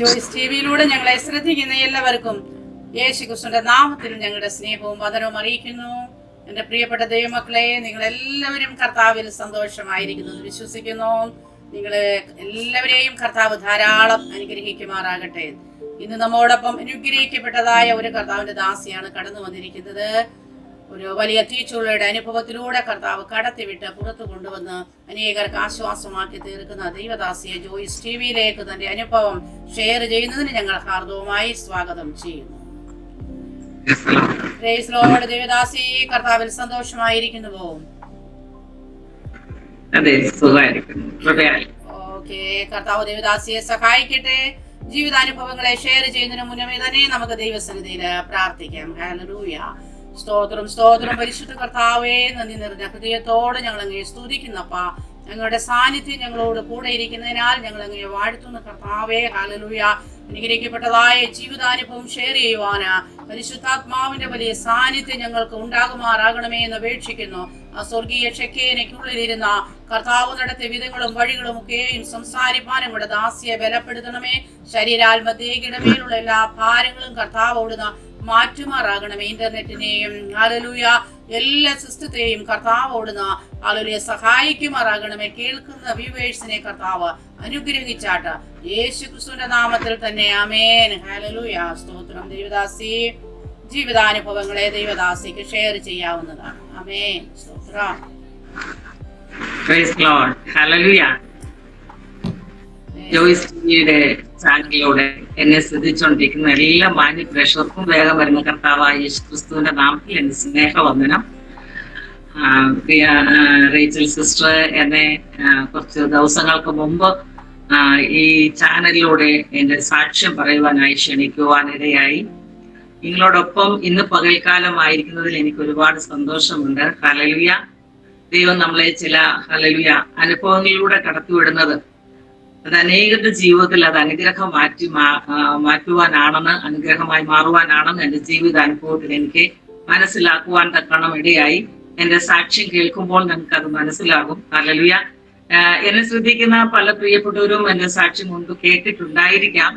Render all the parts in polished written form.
ജോയ്സ് ടിവിയിലൂടെ ഞങ്ങളെ ശ്രദ്ധിക്കുന്ന എല്ലാവർക്കും യേശുക്രിസ്തുവിന്റെ നാമത്തിൽ ഞങ്ങളുടെ സ്നേഹവും വന്ദനവും അറിയിക്കുന്നു. എന്റെ പ്രിയപ്പെട്ട ദൈവമക്കളെ, നിങ്ങൾ എല്ലാവരും കർത്താവിൽ സന്തോഷമായിരിക്കുന്നു എന്ന് വിശ്വസിക്കുന്നു. നിങ്ങൾ എല്ലാവരെയും കർത്താവ് ധാരാളം അനുഗ്രഹിക്കുമാറാകട്ടെ. ഇന്ന് നമ്മോടൊപ്പം അനുഗ്രഹിക്കപ്പെട്ടതായ ഒരു കർത്താവിന്റെ ദാസിയാണ് കടന്നു വന്നിരിക്കുന്നത്. ഒരു വലിയ തീച്ചുളയുടെ അനുഭവത്തിലൂടെ കർത്താവ് കടത്തിവിട്ട് പുറത്തു കൊണ്ടുവന്ന് അനേകർക്ക് ആശ്വാസമാക്കി തീർക്കുന്ന ദൈവദാസിയെ ജോയ്സ് ടിവിയിലേക്ക് തന്റെ അനുഭവം ഷെയർ ചെയ്യുന്നതിന് ഞങ്ങൾ ഹാർദവുമായി സ്വാഗതം ചെയ്യുന്നു. Praise Lord. ദേവദാസി, കർത്താവിൽ സന്തോഷമായിരിക്കുന്നുവോ? ഓക്കെ, കർത്താവ് ദേവദാസിയെ സഹായിക്കട്ടെ. ജീവിതാനുഭവങ്ങളെ ഷെയർ ചെയ്യുന്നതിന് മുന്നമേ തന്നെ നമുക്ക് ദൈവസന്നിധിയിൽ പ്രാർത്ഥിക്കാം. ഹല്ലേലൂയ. സ്തോത്രം സ്തോത്രം. പരിശുദ്ധ കർത്താവേ, നന്ദി നിറഞ്ഞ ഹൃദയത്തോടെ ഞങ്ങൾ അങ്ങേ സ്തുതിക്കുന്നപ്പാ. ഞങ്ങളുടെ സാന്നിധ്യം ഞങ്ങളോട് കൂടെ ഇരിക്കുന്നതിനാൽ ഞങ്ങൾ അങ്ങേ വാഴ്ത്തുന്ന കർത്താവേ. ഹല്ലേലൂയ. അനുഗ്രഹിക്കപ്പെട്ടതായ ജീവിതാനുഭവം ഷെയർ ചെയ്യുവാന് പരിശുദ്ധാത്മാവിന്റെ വലിയ സാന്നിധ്യം ഞങ്ങൾക്ക് ഉണ്ടാകുമാറാകണമേ എന്ന് അപേക്ഷിക്കുന്നു. ആ സ്വർഗീയ ഷെക്കേനയ്ക്കുള്ളിലിരുന്ന കർത്താവ് നടത്തിയ വിധങ്ങളും വഴികളും ഒക്കെയും സംസാരിപ്പാനും കൂടെ ദാസിയെ ബലപ്പെടുത്തണമേ. ശരീരാത്മദേഹിയുടെ മേലുള്ള എല്ലാ ഭാരങ്ങളും കർത്താവോട് മാറ്റുമാറാകണമേ. ഇന്റർനെറ്റിനെയും ഹല്ലേലൂയ എല്ലാ സിസ്റ്റത്തെയും കർത്താവോടുന്ന ഹല്ലേലൂയ സഹായിക്കുമാറാകണമേ. കേൾക്കുന്ന വ്യൂവേഴ്സിനെ കർത്താവ് അനുഗ്രഹിച്ചാട്ട് യേശുക്രിസ്തുവിന്റെ നാമത്തിൽ തന്നെ ആമേൻ. ഹല്ലേലൂയ. സ്തോത്രം. ദൈവദാസി, ജീവിതാനുഭവങ്ങളെ ദൈവദാസിക്ക് ഷെയർ ചെയ്യാവുന്നതാണ്. ആമേൻ. സ്തോത്രം. Price Lord. ഹല്ലേലൂയ. ജോയ്സ് ടിവിയുടെ ചാനലിലൂടെ എന്നെ ശ്രദ്ധിച്ചുകൊണ്ടിരിക്കുന്ന എല്ലാ മാന്യ പ്രേക്ഷകർക്കും വേഗം വരുന്ന കർത്താവായ യേശുക്രിസ്തുവിന്റെ നാമത്തിൽ എന്റെ സ്നേഹവന്ദനം. പ്രിയ റേച്ചൽ സിസ്റ്റർ എന്നെ കുറച്ച് ദിവസങ്ങൾക്ക് മുമ്പ് ഈ ചാനലിലൂടെ എന്റെ സാക്ഷ്യം പറയുവാനായി ക്ഷണിക്കുവാനിടയായി. നിങ്ങളോടൊപ്പം ഇന്ന് പകൽക്കാലമായിരിക്കുന്നതിൽ എനിക്ക് ഒരുപാട് സന്തോഷമുണ്ട്. ഹല്ലേലൂയ. ദൈവം നമ്മളെ ചില ഹല്ലേലൂയ അനുഭവങ്ങളിലൂടെ കടത്തിവിടുന്നത് അത് അനേകരുടെ ജീവിതത്തിൽ അത് അനുഗ്രഹം മാറ്റുവാനാണെന്ന്, അനുഗ്രഹമായി മാറുവാനാണെന്ന് എന്റെ ജീവിത അനുഭവത്തിൽ എനിക്ക് മനസ്സിലാക്കുവാൻ തക്കണം ഇടയായി. എന്റെ സാക്ഷ്യം കേൾക്കുമ്പോൾ നമുക്ക് അത് മനസ്സിലാകും. ഹല്ലേലൂയ. എന്നെ ശ്രദ്ധിക്കുന്ന പല പ്രിയപ്പെട്ടവരും എന്റെ സാക്ഷ്യം മുൻപ് കേട്ടിട്ടുണ്ടായിരിക്കാം.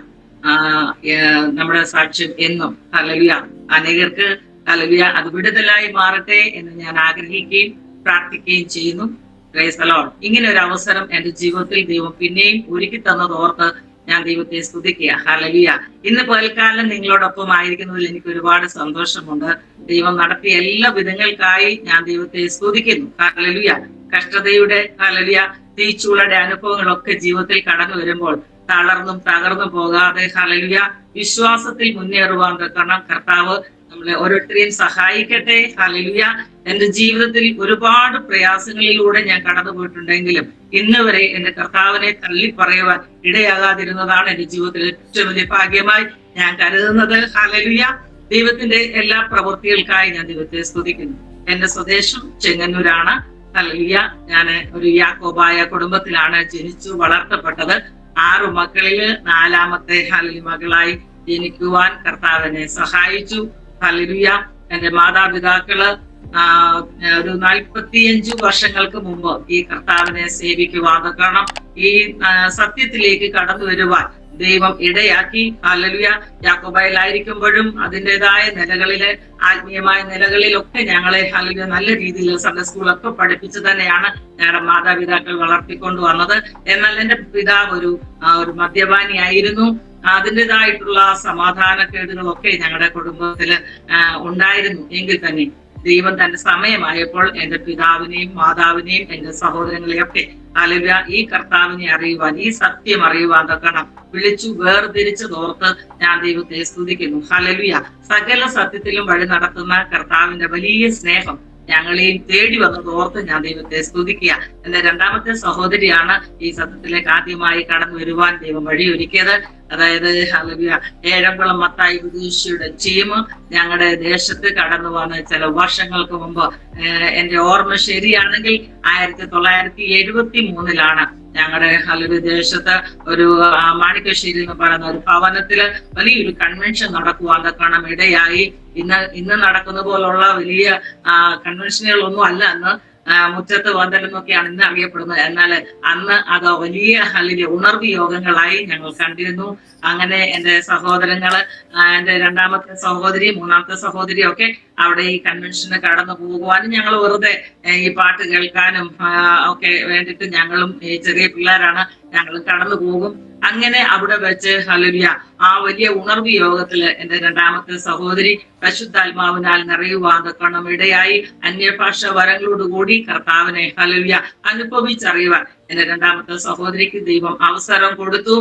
നമ്മുടെ സാക്ഷ്യം എന്നും ഹല്ലേലൂയ അനേകർക്ക് ഹല്ലേലൂയ അത് വിടുതലായി മാറട്ടെ എന്ന് ഞാൻ ആഗ്രഹിക്കുകയും പ്രാർത്ഥിക്കുകയും ചെയ്യുന്നു. Praise the Lord. ഇങ്ങനെ ഒരു അവസരം എന്റെ ജീവിതത്തിൽ ദൈവം പിന്നെയും ഒരുക്കി തന്നതോർത്ത് ഞാൻ ദൈവത്തെ സ്തുതിക്കുക. ഹല്ലേലൂയ. ഇന്ന് പകൽക്കാലം നിങ്ങളോടൊപ്പം ആയിരിക്കുന്നതിൽ എനിക്ക് ഒരുപാട് സന്തോഷമുണ്ട്. ദൈവം നടത്തിയ എല്ലാ വിധങ്ങൾക്കായി ഞാൻ ദൈവത്തെ സ്തുതിക്കുന്നു. ഹല്ലേലൂയ. കഷ്ടതയുടെ ഹല്ലേലൂയ തീച്ചൂളയുടെ അനുഭവങ്ങളൊക്കെ ജീവിതത്തിൽ കടന്നു വരുമ്പോൾ തളർന്നും തകർന്നു പോകാതെ ഹല്ലേലൂയ വിശ്വാസത്തിൽ മുന്നേറുവാൻ തക്കണം കർത്താവ് നമ്മളെ ഓരോരുത്തരെയും സഹായിക്കട്ടെ. ഹല്ലേലൂയ. എന്റെ ജീവിതത്തിൽ ഒരുപാട് പ്രയാസങ്ങളിലൂടെ ഞാൻ കടന്നു പോയിട്ടുണ്ടെങ്കിലും ഇന്ന് വരെ എന്റെ കർത്താവിനെ തള്ളി പറയുവാൻ ഇടയാകാതിരുന്നതാണ് എന്റെ ജീവിതത്തിൽ ഏറ്റവും വലിയ ഭാഗ്യമായി ഞാൻ കരുതുന്നത്. ഹല്ലേലൂയ. ദൈവത്തിന്റെ എല്ലാ പ്രവൃത്തികൾക്കായി ഞാൻ ദൈവത്തെ സ്തുതിക്കുന്നു. എന്റെ സ്വദേശം ചെങ്ങന്നൂരാണ്. ഹല്ലേലൂയ. ഞാൻ ഒരു യാക്കോബായ കുടുംബത്തിലാണ് ജനിച്ചു വളർത്തപ്പെട്ടത്. 6 മക്കളില് 4ാമത്തെ ഹല്ലേലൂയ മകളായി ജനിക്കുവാൻ കർത്താവിനെ സഹായിച്ചു. ഹല്ലേലൂയ. എന്റെ മാതാപിതാക്കള് ഒരു 45 വർഷങ്ങൾക്ക് മുമ്പ് ഈ കർത്താവിനെ സേവിക്കുവാൻ കാരണം ഈ സത്യത്തിലേക്ക് കടന്നു വരുവാൻ ദൈവം ഇടയാക്കി. ഹല്ലേലൂയ. യാക്കോബായിലായിരിക്കുമ്പോഴും അതിൻ്റെതായ നിലകളില് ആത്മീയമായ നിലകളിലൊക്കെ ഞങ്ങളെ ഹല്ലേലൂയ നല്ല രീതിയിൽ സൺഡേ സ്കൂളൊക്കെ പഠിപ്പിച്ചു തന്നെയാണ് ഞങ്ങളുടെ മാതാപിതാക്കൾ വളർത്തിക്കൊണ്ടു വന്നത്. എന്നാൽ എന്റെ പിതാവ് ഒരു മദ്യപാനിയായിരുന്നു. അതിൻ്റെതായിട്ടുള്ള സമാധാനക്കേടുകളൊക്കെ ഞങ്ങളുടെ കുടുംബത്തില് ഉണ്ടായിരുന്നു. എങ്കിൽ തന്നെ ദൈവം തന്റെ സമയമായപ്പോൾ എന്റെ പിതാവിനെയും മാതാവിനെയും എന്റെ സഹോദരങ്ങളെയൊക്കെ ഹല്ലേലൂയ ഈ കർത്താവിനെ അറിയുവാൻ, ഈ സത്യം അറിയുവാൻ തക്കണം വിളിച്ചു വേർതിരിച്ചതോർത്ത് ഞാൻ ദൈവത്തെ സ്തുതിക്കുന്നു. ഹല്ലേലൂയ. സകല സത്യത്തിലും വഴി നടത്തുന്ന കർത്താവിന്റെ വലിയ സ്നേഹം ഞങ്ങളെയും തേടി വന്നതോർത്ത് ഞാൻ ദൈവത്തെ സ്തുതിക്കുക. എന്റെ 2ാമത്തെ സഹോദരിയാണ് ഈ സത്യത്തിലേക്ക് ആദ്യമായി കടന്നു വരുവാൻ ദൈവം വഴിയൊരുക്കിയത്. അതായത് ഹല്ലേലൂയ ഏഴംകുളം മത്തായി വിദൂഷിയുടെ ടീം ഞങ്ങളുടെ ദേശത്ത് കടന്നു വന്ന് ചില വർഷങ്ങൾക്ക് മുമ്പ്, എന്റെ ഓർമ്മ ശരിയാണെങ്കിൽ 1973 ഞങ്ങളുടെ ഹല്ലേലൂയ ദേശത്ത് ഒരു മാണിക്കശ്ശേരി എന്ന് പറയുന്ന ഒരു ഭവനത്തില് വലിയൊരു കൺവെൻഷൻ നടക്കുവാൻ തക്കണം ഇടയായി. ഇന്ന് നടക്കുന്ന പോലുള്ള വലിയ കൺവെൻഷനുകളൊന്നും അല്ല അന്ന്. മുറ്റത്ത് പന്തലെന്നൊക്കെയാണ് ഇന്ന് അറിയപ്പെടുന്നത്. എന്നാൽ അന്ന് അത് വലിയ അല്ലെങ്കിൽ ഉണർവ് യോഗങ്ങളായി ഞങ്ങൾ കണ്ടിരുന്നു. അങ്ങനെ എൻ്റെ സഹോദരങ്ങള്, എൻ്റെ രണ്ടാമത്തെ സഹോദരി, മൂന്നാമത്തെ സഹോദരി ഒക്കെ അവിടെ ഈ കൺവെൻഷന് കടന്നു പോകുവാനും ഞങ്ങൾ വെറുതെ ഈ പാട്ട് കേൾക്കാനും ഒക്കെ വേണ്ടിയിട്ട് ഞങ്ങളും ഈ ചെറിയ പിള്ളേരാണ്, ഞങ്ങളും കടന്നു പോകും. അങ്ങനെ അവിടെ വെച്ച് ഹല്ലേലൂയ ആ വലിയ ഉണർവ് യോഗത്തില് എൻ്റെ രണ്ടാമത്തെ സഹോദരി പരിശുദ്ധാത്മാവിനാൽ നിറയുവാൻ തക്കവണ്ണം ഇടയായി. അന്യഭാഷ വരങ്ങളോടുകൂടി കർത്താവിനെ ഹല്ലേലൂയ അനുഭവിച്ചറിയുവാൻ എൻ്റെ രണ്ടാമത്തെ സഹോദരിക്ക് ദൈവം അവസരം കൊടുത്തു.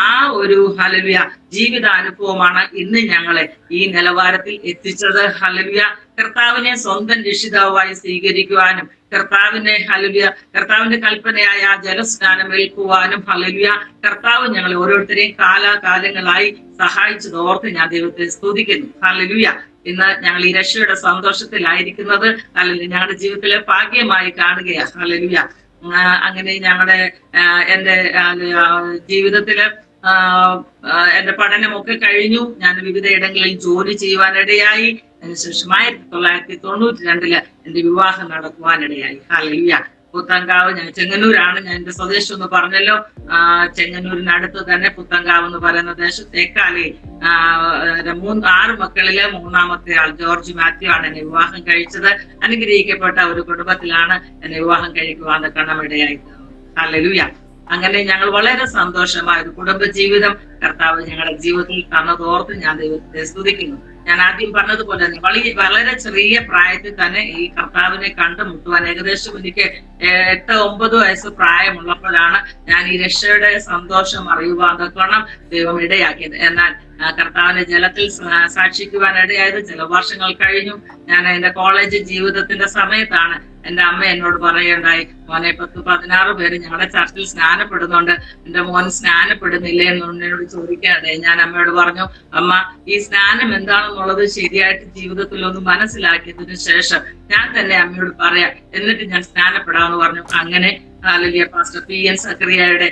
ആ ഒരു ഹല്ലേലൂയ ജീവിതാനുഭവമാണ് ഇന്ന് ഞങ്ങളെ ഈ നിലവാരത്തിൽ എത്തിച്ചത്. ഹല്ലേലൂയ കർത്താവിനെ സ്വന്തം രക്ഷിതാവായി സ്വീകരിക്കുവാനും കർത്താവിനെ ഹല്ലേലൂയ കർത്താവിന്റെ കൽപ്പനയായ ജലസ്നാനം ഏൽക്കുവാനും ഹല്ലേലൂയ കർത്താവ് ഞങ്ങളെ ഓരോരുത്തരെയും കാലാകാലങ്ങളായി സഹായിച്ചത് ഓർത്ത് ഞാൻ ദൈവത്തെ സ്തുതിക്കുന്നു. ഹല്ലേലൂയ ഇന്ന് ഞങ്ങൾ ഈ രക്ഷയുടെ സന്തോഷത്തിലായിരിക്കുന്നത് ഹല്ലേലൂയ ഞങ്ങളുടെ ജീവിതത്തിലെ ഭാഗ്യമായി കാണുകയാണ്. ഹല്ലേലൂയ അങ്ങനെ ഞങ്ങളുടെ എൻ്റെ ജീവിതത്തില് എന്റെ പഠനമൊക്കെ കഴിഞ്ഞു. ഞാൻ വിവിധ ഇടങ്ങളിൽ ജോലി ചെയ്യുവാനിടയായി. അതിനുശേഷം 1992 എന്റെ വിവാഹം നടക്കുവാനിടയായി. ഹല്ലേലൂയ പുത്തങ്കാവ്, ഞാൻ ചെങ്ങന്നൂരാണ്, ഞാൻ എന്റെ സ്വദേശം എന്ന് പറഞ്ഞല്ലോ. ചെങ്ങന്നൂരിനടുത്ത് തന്നെ പുത്തങ്കാവ് എന്ന് പറയുന്ന ദേശത്തേക്കാലേ 6 മക്കളിലെ 3-ാമത്തെ ആൾ ജോർജ് മാത്യു ആണ് എന്നെ വിവാഹം കഴിച്ചത്. അനുഗ്രഹിക്കപ്പെട്ട ഒരു കുടുംബത്തിലാണ് എന്നെ വിവാഹം കഴിക്കുവാൻ കണമിടയായി. ഹല്ലേലൂയ അങ്ങനെ ഞങ്ങൾ വളരെ സന്തോഷമായ ഒരു കുടുംബ ജീവിതം കർത്താവ് ഞങ്ങളുടെ ജീവിതത്തിൽ തന്നതോർത്ത് ഞാൻ ദൈവത്തെ സ്തുതിക്കുന്നു. ഞാൻ ആദ്യം പറഞ്ഞതുപോലെ തന്നെ വളരെ ചെറിയ പ്രായത്തിൽ തന്നെ ഈ കർത്താവിനെ കണ്ടുമുട്ടുവാൻ ഏകദേശം എനിക്ക് 8-9 വയസ്സ് പ്രായമുള്ളപ്പോഴാണ് ഞാൻ ഈ രക്ഷയുടെ സന്തോഷം അറിയുവാൻ തക്കവണ്ണം ദൈവം ഇടയാക്കിയത്. എന്നാൽ കർത്താവിനെ ജലത്തിൽ സാക്ഷിക്കുവാൻ ഇടയായത് ചില വർഷങ്ങൾ കഴിഞ്ഞു. ഞാൻ എന്റെ കോളേജ് ജീവിതത്തിന്റെ സമയത്താണ് എന്റെ അമ്മ എന്നോട് പറയുണ്ടായി, മോനെ 10-16 പേര് ഞങ്ങളുടെ ചർച്ചിൽ സ്നാനപ്പെടുന്നുണ്ട്, എന്റെ മോൻ സ്നാനപ്പെടുന്നില്ലേ എന്നോട് ചോദിക്കാതെ ഞാൻ അമ്മയോട് പറഞ്ഞു, അമ്മ ഈ സ്നാനം എന്താണെന്നുള്ളത് ശരിയായിട്ട് ജീവിതത്തിൽ ഒന്ന് മനസ്സിലാക്കിയതിനു ശേഷം ഞാൻ തന്നെ അമ്മയോട് പറയാം, എന്നിട്ട് ഞാൻ സ്നാനപ്പെടാമെന്ന് പറഞ്ഞു. അങ്ങനെ ഹല്ലേലൂയ പാസ്റ്റർ P.N. സക്കറിയയുടെ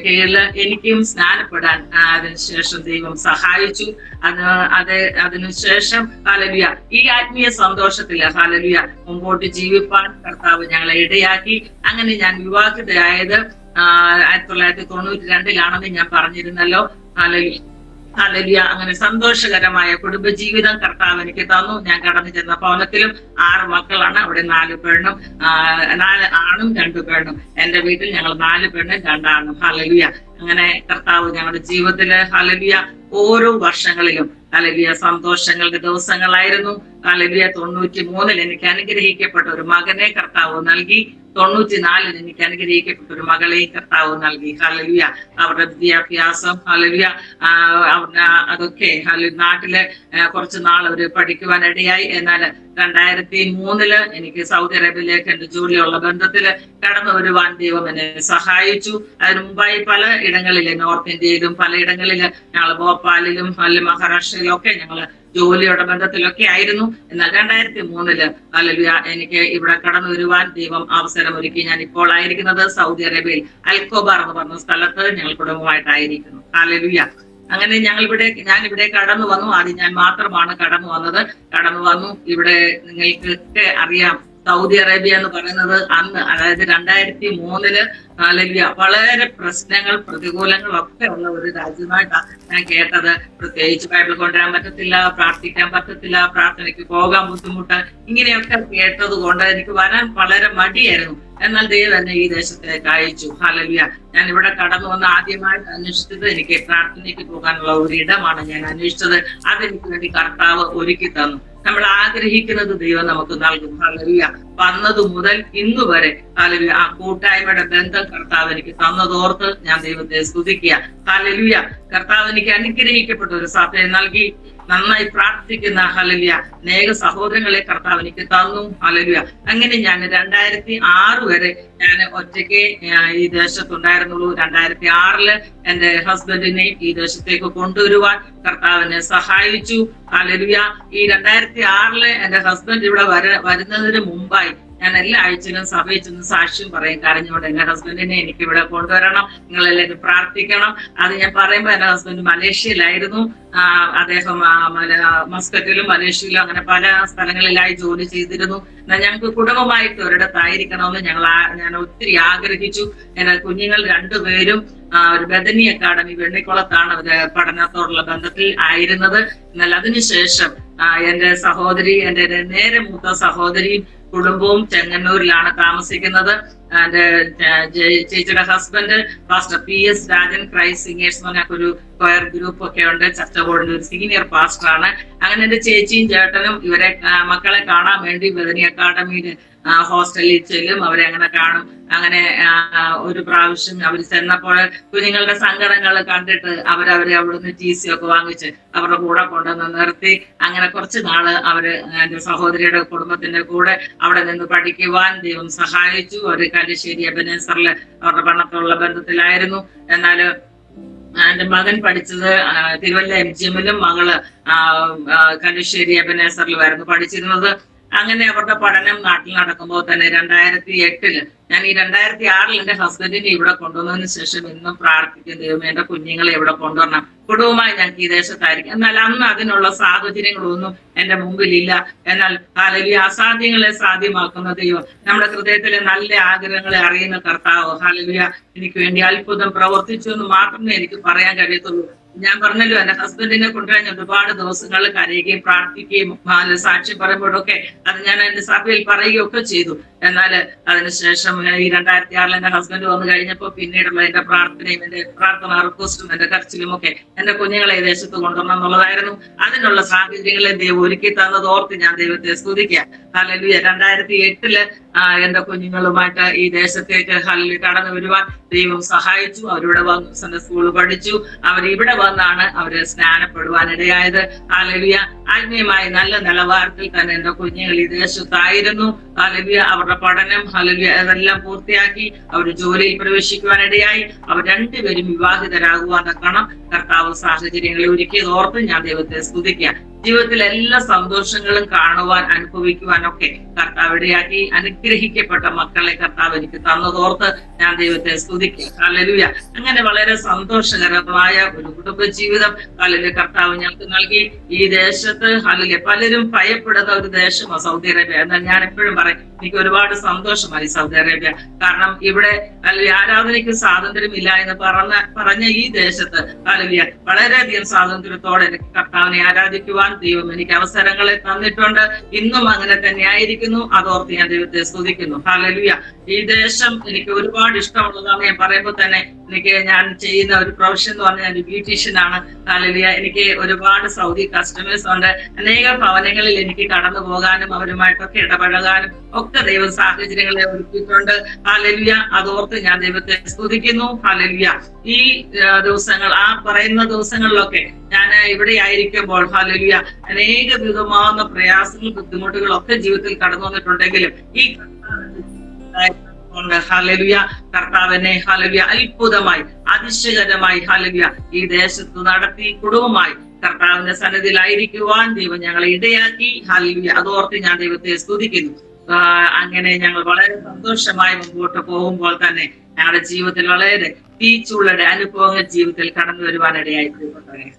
കീഴിൽ എനിക്കും സ്നാനപ്പെടാൻ അതിനുശേഷം ദൈവം സഹായിച്ചു. അതിനുശേഷം ഹല്ലേലൂയ ഈ ആത്മീയ സന്തോഷത്തില് ഹല്ലേലൂയ മുമ്പോട്ട് ജീവിപ്പാൻ കർത്താവ് ഞങ്ങളെ ഇടയാക്കി. അങ്ങനെ ഞാൻ വിവാഹിതയായത് 1992 ഞാൻ പറഞ്ഞിരുന്നല്ലോ. ഹല്ലേലൂയ അങ്ങനെ സന്തോഷകരമായ കുടുംബജീവിതം കർത്താവ് എനിക്ക് തന്നു. ഞാൻ കടന്നു ചെന്ന ഭവനത്തിലും 6 മക്കളാണ്, അവിടെ 4 പെണ്ണും 4 ആണും 2 പെണ്ണും. എന്റെ വീട്ടിൽ ഞങ്ങൾ 4 പെണ്ണും 2 ആണും. ഹല്ലേലൂയ അങ്ങനെ കർത്താവ് ഞങ്ങളുടെ ജീവിതത്തില് ഹല്ലേലൂയ ഓരോ വർഷങ്ങളിലും ഹല്ലേലൂയ സന്തോഷങ്ങളുടെ ദിവസങ്ങളായിരുന്നു. ഹല്ലേലൂയ 93 എനിക്ക് അനുഗ്രഹിക്കപ്പെട്ട ഒരു മകനെ കർത്താവ് നൽകി. 94 എനിക്ക് അനുഗ്രഹിക്കപ്പെട്ട ഒരു മകളെയും കർത്താവ് നൽകി. ഹല്ലേലൂയ അവരുടെ വിദ്യാഭ്യാസം ഹല്ലേലൂയ അതൊക്കെ നാട്ടില് കുറച്ച് നാൾ അവര് പഠിക്കുവാനിടയായി. എന്നാൽ 2003 എനിക്ക് സൗദി അറേബ്യയിലേക്ക് എന്റെ ജോലിയുള്ള ബന്ധത്തില് കടന്നു വരുവാൻ ദൈവം എന്നെ സഹായിച്ചു. അതിനു മുമ്പായി പല ഇടങ്ങളില് നോർത്ത് ഇന്ത്യയിലും പലയിടങ്ങളില് ഞങ്ങൾ ഭോപ്പാലിലും മഹാരാഷ്ട്രയിലും ഒക്കെ ഞങ്ങള് ജോലിയുടെ ബന്ധത്തിലൊക്കെ ആയിരുന്നു. എന്നാൽ 2003 ഹല്ലേലൂയ എനിക്ക് ഇവിടെ കടന്നു വരുവാൻ ദൈവം അവസരം ഒരുക്കി. ഞാൻ ഇപ്പോൾ ആയിരിക്കുന്നത് സൗദി അറേബ്യയിൽ അൽഖോബാർ എന്ന് പറഞ്ഞ സ്ഥലത്ത് ഞങ്ങൾ കുടുംബമായിട്ടായിരിക്കുന്നു. ഹല്ലേലൂയ അങ്ങനെ ഞാനിവിടെ കടന്നു വന്നു. ആദ്യം ഞാൻ മാത്രമാണ് കടന്നു വന്നു. ഇവിടെ നിങ്ങൾക്കൊക്കെ അറിയാം, സൗദി അറേബ്യ എന്ന് പറയുന്നത് അന്ന്, അതായത് 2003 ഹല്ലേലൂയ വളരെ പ്രശ്നങ്ങൾ പ്രതികൂലങ്ങൾ ഒക്കെ ഉള്ള ഒരു രാജ്യമായിട്ടാണ് ഞാൻ കേട്ടത്. പ്രത്യേകിച്ച് ബൈബിൾ കൊണ്ടുവരാൻ പറ്റത്തില്ല, പ്രാർത്ഥിക്കാൻ പറ്റത്തില്ല, പ്രാർത്ഥനയ്ക്ക് പോകാൻ ബുദ്ധിമുട്ട്, ഇങ്ങനെയൊക്കെ കേട്ടത് കൊണ്ട് എനിക്ക് വരാൻ വളരെ മടിയായിരുന്നു. എന്നാൽ ദൈവം എന്നെ ഈ ദേശത്തേക്ക് അയച്ചു. ഹല്ലേലൂയ ഞാൻ ഇവിടെ കടന്നു വന്ന് ആദ്യമായിട്ട് അന്വേഷിച്ചത് എനിക്ക് പ്രാർത്ഥനയ്ക്ക് പോകാനുള്ള ഒരു ഇടമാണ് ഞാൻ അന്വേഷിച്ചത്. അതെനിക്ക് വേണ്ടി കർത്താവ് ഒരുക്കി തന്നു. നമ്മൾ ആഗ്രഹിക്കുന്നത് ദൈവം നമുക്ക് നൽകും. ഹല്ലേലൂയ വന്നതു മുതൽ ഇന്നു വരെ ഹല്ലേലൂയ ആ കൂട്ടായ്മയുടെ ബന്ധം കർത്താവ് എനിക്ക് തന്നതോർത്ത് ഞാൻ ദൈവത്തെ സ്തുതിക്കുക. ഹല്ലേലൂയ കർത്താവ് എനിക്ക് അനുഗ്രഹിക്കപ്പെട്ട ഒരു സഭയെ നൽകി. നന്നായി പ്രാർത്ഥിക്കുന്ന ഹല്ലേലൂയ അനേക സഹോദരങ്ങളെ കർത്താവ് എനിക്ക് തന്നു. ഹല്ലേലൂയ അങ്ങനെ ഞാൻ 2006 വരെ ഞാൻ ഒറ്റയ്ക്ക് ഈ ദേശത്തുണ്ടായിരുന്നുള്ളൂ. 2006 എന്റെ ഹസ്ബൻഡിനെ ഈ ദേശത്തേക്ക് കൊണ്ടുവരുവാൻ കർത്താവിനെ സഹായിച്ചു. ഹല്ലേലൂയ ഈ 2006 എന്റെ ഹസ്ബൻഡ് ഇവിടെ വരുന്നതിന് മുമ്പായി ഞാൻ എല്ലാ ആഴ്ചയിലും സഭയിൽ ചെന്ന് സാക്ഷ്യം പറയും കരഞ്ഞുകൊണ്ട്. എന്റെ ഹസ്ബൻഡിനെ എനിക്ക് ഇവിടെ കൊണ്ടുവരണം, നിങ്ങളെല്ലാവരും പ്രാർത്ഥിക്കണം. അത് ഞാൻ പറയുമ്പോൾ എന്റെ ഹസ്ബൻഡ് മലേഷ്യയിലായിരുന്നു. അദ്ദേഹം മസ്കറ്റിലും മലേഷ്യയിലും അങ്ങനെ പല സ്ഥലങ്ങളിലായി ജോലി ചെയ്തിരുന്നു. എന്നാൽ ഞങ്ങൾക്ക് കുടുംബമായിട്ട് ഒരിടത്തായിരിക്കണമെന്ന് ഞാൻ ഒത്തിരി ആഗ്രഹിച്ചു. എന്റെ കുഞ്ഞുങ്ങൾ രണ്ടുപേരും ഒരു ബദനി അക്കാഡമി വെണ്ണിക്കുളത്താണ് അവര് പഠനത്തോടുള്ള ബന്ധത്തിൽ ആയിരുന്നത്. എന്നാൽ അതിനുശേഷം എന്റെ സഹോദരി, എന്റെ നേരെ മൂത്ത സഹോദരിയും കുടുംബവും ചെങ്ങന്നൂരിലാണ് താമസിക്കുന്നത്. എന്റെ ചേച്ചിയുടെ husband pastor PS Rajan Christ singers എന്ന് പറഞ്ഞ ഒരു കൊയർ ഗ്രൂപ്പ് ഒക്കെ ഉണ്ട്, ചർച്ച ബോർഡിന്റെ ഒരു സീനിയർ പാസ്റ്റർ ആണ്. അങ്ങനെ എന്റെ ചേച്ചിയും ചേട്ടനും ഇവരെ മക്കളെ കാണാൻ വേണ്ടി ബദനി അക്കാഡമിയിൽ ഹോസ്റ്റലിൽ ചെല്ലും, അവരെ അങ്ങനെ കാണും. അങ്ങനെ ഒരു പ്രാവശ്യം അവർ ചെന്നപ്പോൾ കുഞ്ഞുങ്ങളുടെ സങ്കടങ്ങൾ കണ്ടിട്ട് അവരെ അവിടുന്ന് TC ഒക്കെ വാങ്ങിച്ച് അവരുടെ കൂടെ കൊണ്ടുവന്ന് നിർത്തി. അങ്ങനെ കുറച്ച് നാള് അവര് എന്റെ സഹോദരിയുടെ കുടുംബത്തിന്റെ കൂടെ അവിടെ നിന്ന് പഠിക്കുവാൻ ദൈവം സഹായിച്ചു. അവര് കല്ലിശ്ശേരി എബനേസറില് അവരുടെ പഠനത്തോടുള്ള ബന്ധത്തിലായിരുന്നു. എന്നാല് എന്റെ മകൻ പഠിച്ചത് തിരുവല്ല MGM-ലും, മകള് കല്ലിശ്ശേരി എബനേസറിലുമായിരുന്നു പഠിച്ചിരുന്നത്. അങ്ങനെ അവരുടെ പഠനം നാട്ടിൽ നടക്കുമ്പോൾ തന്നെ 2008 ഞാൻ ഈ 2006 എന്റെ ഹസ്ബൻഡിനെ ഇവിടെ കൊണ്ടുവന്നതിന് ശേഷം ഇന്നും പ്രാർത്ഥിക്കും, ദൈവമേ എന്റെ കുഞ്ഞുങ്ങളെ ഇവിടെ കൊണ്ടുവരണം, കുടുംബമായി ഞങ്ങൾക്ക് ഈ ദേശത്തായിരിക്കും. എന്നാൽ അന്ന് അതിനുള്ള സാഹചര്യങ്ങളൊന്നും എന്റെ മുമ്പിലില്ല. എന്നാൽ ഹല്ലേലൂയ, അസാധ്യങ്ങളെ സാധ്യമാക്കുന്ന ദൈവം, നമ്മുടെ ഹൃദയത്തിലെ നല്ല ആഗ്രഹങ്ങളെ അറിയുന്ന കർത്താവ്, ഹല്ലേലൂയ, എനിക്ക് വേണ്ടി അത്ഭുതം പ്രവർത്തിച്ചു എന്ന് മാത്രമേ എനിക്ക് പറയാൻ കഴിയത്തുള്ളൂ. ഞാൻ പറഞ്ഞല്ലോ, എന്റെ ഹസ്ബൻഡിനെ കൊണ്ടുവരാൻ ഒരുപാട് ദിവസങ്ങൾ കരയുകയും പ്രാർത്ഥിക്കുകയും സാക്ഷ്യം പറയുമ്പോഴൊക്കെ അത് ഞാൻ എന്റെ സഭയിൽ പറയുകയൊക്കെ ചെയ്തു. എന്നാൽ അതിനുശേഷം ഈ 2006 എന്റെ ഹസ്ബൻഡ് വന്നു കഴിഞ്ഞപ്പോൾ പിന്നീടുള്ള എന്റെ പ്രാർത്ഥനയും എന്റെ പ്രാർത്ഥന റിക്വസ്റ്റും എന്റെ കരച്ചിലും ഒക്കെ എന്റെ കുഞ്ഞുങ്ങളെ ദേശത്ത് കൊണ്ടുവരണം എന്നുള്ളതായിരുന്നു. അതിനുള്ള സാഹചര്യങ്ങളെ ദൈവം ഒരുക്കി തന്നത് ഓർത്ത് ഞാൻ ദൈവത്തെ സ്തുതിക്കുക. ഹല്ലേലൂയ. 2008 എന്റെ കുഞ്ഞുങ്ങളുമായിട്ട് ഈ ദേശത്തേക്ക് ഹല്ലേലൂയ കടന്നു വരുവാൻ ദൈവം സഹായിച്ചു. അവരിവിടെ വന്നു സൺഡേ സ്കൂൾ പഠിച്ചു. അവരിവിടെ വന്നാണ് അവര് സ്നാനപ്പെടുവാൻ ഇടയായത്. ഹല്ലേലൂയ. ആത്മീയമായി നല്ല നിലവാരത്തിൽ തന്നെ എന്റെ കുഞ്ഞുങ്ങൾ ഈ ദേശത്തായിരുന്നു. ഹല്ലേലൂയ. അവരുടെ പഠനം ഹല്ലേലൂയ അതെല്ലാം പൂർത്തിയാക്കി അവർ ജോലിയിൽ പ്രവേശിക്കുവാൻ ഇടയായി. അവർ രണ്ടുപേരും വിവാഹിതരാകുവാൻ തക്കണം കർത്താവ് സാഹചര്യങ്ങളെ ഒരുക്കിയത് ഓർത്ത് ഞാൻ ദൈവത്തെ സ്തുതിക്കുക. ജീവിതത്തിലെ എല്ലാ സന്തോഷങ്ങളും കാണുവാൻ അനുഭവിക്കുവാനൊക്കെ കർത്താവ് ഇടയാക്കി. അനുഗ്രഹിക്കപ്പെട്ട മക്കളെ കർത്താവ് എനിക്ക് തന്നതോർത്ത് ഞാൻ ദൈവത്തെ സ്തുതിക്കുക. ഹല്ലേലൂയ. അങ്ങനെ വളരെ സന്തോഷകരമായ ഒരു കുടുംബജീവിതം ഹല്ലേലൂയ കർത്താവ് ഞങ്ങൾക്ക് നൽകി. ഈ ദേശത്ത് ഹല്ലേലൂയ പലരും ഭയപ്പെടുന്ന ഒരു ദേശമാണ് സൗദി അറേബ്യ. എന്നാൽ ഞാൻ എപ്പോഴും പറയും, എനിക്ക് ഒരുപാട് സന്തോഷമായി സൗദി അറേബ്യ. കാരണം ഇവിടെ ഹല്ലേലൂയ ആരാധനയ്ക്ക് സ്വാതന്ത്ര്യമില്ല എന്ന് പറഞ്ഞ ഈ ദേശത്ത് ഹല്ലേലൂയ വളരെയധികം സ്വാതന്ത്ര്യത്തോടെ എനിക്ക് കർത്താവിനെ ആരാധിക്കുവാൻ ദൈവം എനിക്ക് അവസരങ്ങളെ തന്നിട്ടുണ്ട്. ഇന്നും അങ്ങനെ തന്നെ ആയിരിക്കുന്നു. അതോർത്ത് ഞാൻ ദൈവത്തെ സ്തുതിക്കുന്നു. ഹല്ലേലൂയ. ഈ ദേശം എനിക്ക് ഒരുപാട് ഇഷ്ടമുള്ളതാണ്. ഞാൻ പറയുമ്പോൾ തന്നെ ഞാൻ ചെയ്യുന്ന ഒരു പ്രൊഫഷൻ എന്ന് പറഞ്ഞാൽ ഒരു ബ്യൂട്ടീഷ്യൻ ആണ്. ഹല്ലേലൂയ. എനിക്ക് ഒരുപാട് സൗദി കസ്റ്റമേഴ്സ് ഉണ്ട്. അനേക ഭവനങ്ങളിൽ എനിക്ക് കടന്നു പോകാനും അവരുമായിട്ടൊക്കെ ഇടപഴകാനും ഒക്കെ ദൈവ സാഹചര്യങ്ങളെ ഒരുക്കിയിട്ടുണ്ട്. ഹല്ലേലൂയ. അതോർത്ത് ഞാൻ ദൈവത്തെ സ്തുതിക്കുന്നു. ഹല്ലേലൂയ. ഈ ദിവസങ്ങൾ പറയുന്ന ദിവസങ്ങളിലൊക്കെ ഞാൻ ഇവിടെ ആയിരിക്കുമ്പോൾ ഹല്ലേലൂയ അനേക വിധമാകുന്ന പ്രയാസങ്ങളും ബുദ്ധിമുട്ടുകളും ഒക്കെ ജീവിതത്തിൽ കടന്നു വന്നിട്ടുണ്ടെങ്കിലും ഈ ഹല്ലേലൂയ കർത്താവിനെ ഹല്ലേലൂയ അത്ഭുതമായി അതിശയകരമായി ഹല്ലേലൂയ ഈ ദേശത്ത് നടത്തി കുടുംബമായി കർത്താവിന്റെ സന്നിധിയിലായിരിക്കുവാൻ ദൈവം ഞങ്ങളെ ഇടയാക്കി. ഹല്ലേലൂയ. അതോർത്ത് ഞാൻ ദൈവത്തെ സ്തുതിക്കുന്നു. അങ്ങനെ ഞങ്ങൾ വളരെ സന്തോഷമായി മുമ്പോട്ട് പോകുമ്പോൾ തന്നെ ഞങ്ങളുടെ ജീവിതത്തിൽ വളരെ തീച്ചുള്ളയുടെ അനുഭവങ്ങൾ ജീവിതത്തിൽ കടന്നു വരുവാനിടയായി.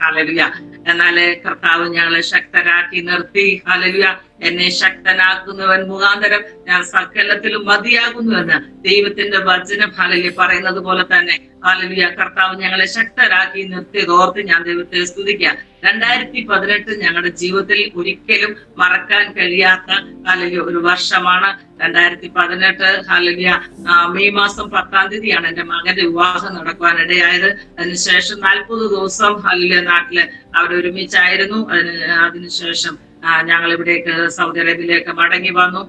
ഹല്ലേലൂയ. എന്നാല് കർത്താവ് ഞങ്ങളെ ശക്തരാക്കി നിർത്തി. ഹല്ലേലൂയ. എന്നെ ശക്തനാക്കുന്നവൻ മുഖാന്തരം ഞാൻ സകലത്തിലും മതിയാകുന്നുവെന്ന് ദൈവത്തിന്റെ വചനം ഹല്ലേലൂയ പറയുന്നത് പോലെ തന്നെ ഹല്ലേലൂയ കർത്താവ് ഞങ്ങളെ ശക്തരാക്കി നിർത്തിയതോർത്ത് ഞാൻ ദൈവത്തെ സ്തുതിക്കുക. 2018 ഞങ്ങളുടെ ജീവിതത്തിൽ ഒരിക്കലും മറക്കാൻ കഴിയാത്ത ഹല്ലേലൂയ ഒരു വർഷമാണ്. 2018 ഹല്ലേലൂയ മെയ് മാസം 10-ാം തീയതിയാണ് എന്റെ മകന്റെ വിവാഹം നടക്കുവാനിടയായത്. അതിനുശേഷം 40 ദിവസം ഹല്ലേലൂയ നാട്ടില് അവരൊരുമിച്ചായിരുന്നു. അതിനുശേഷം ഞങ്ങൾ ഇവിടേക്ക് സൗദി അറേബ്യയിലേക്ക് മടങ്ങി വന്നു.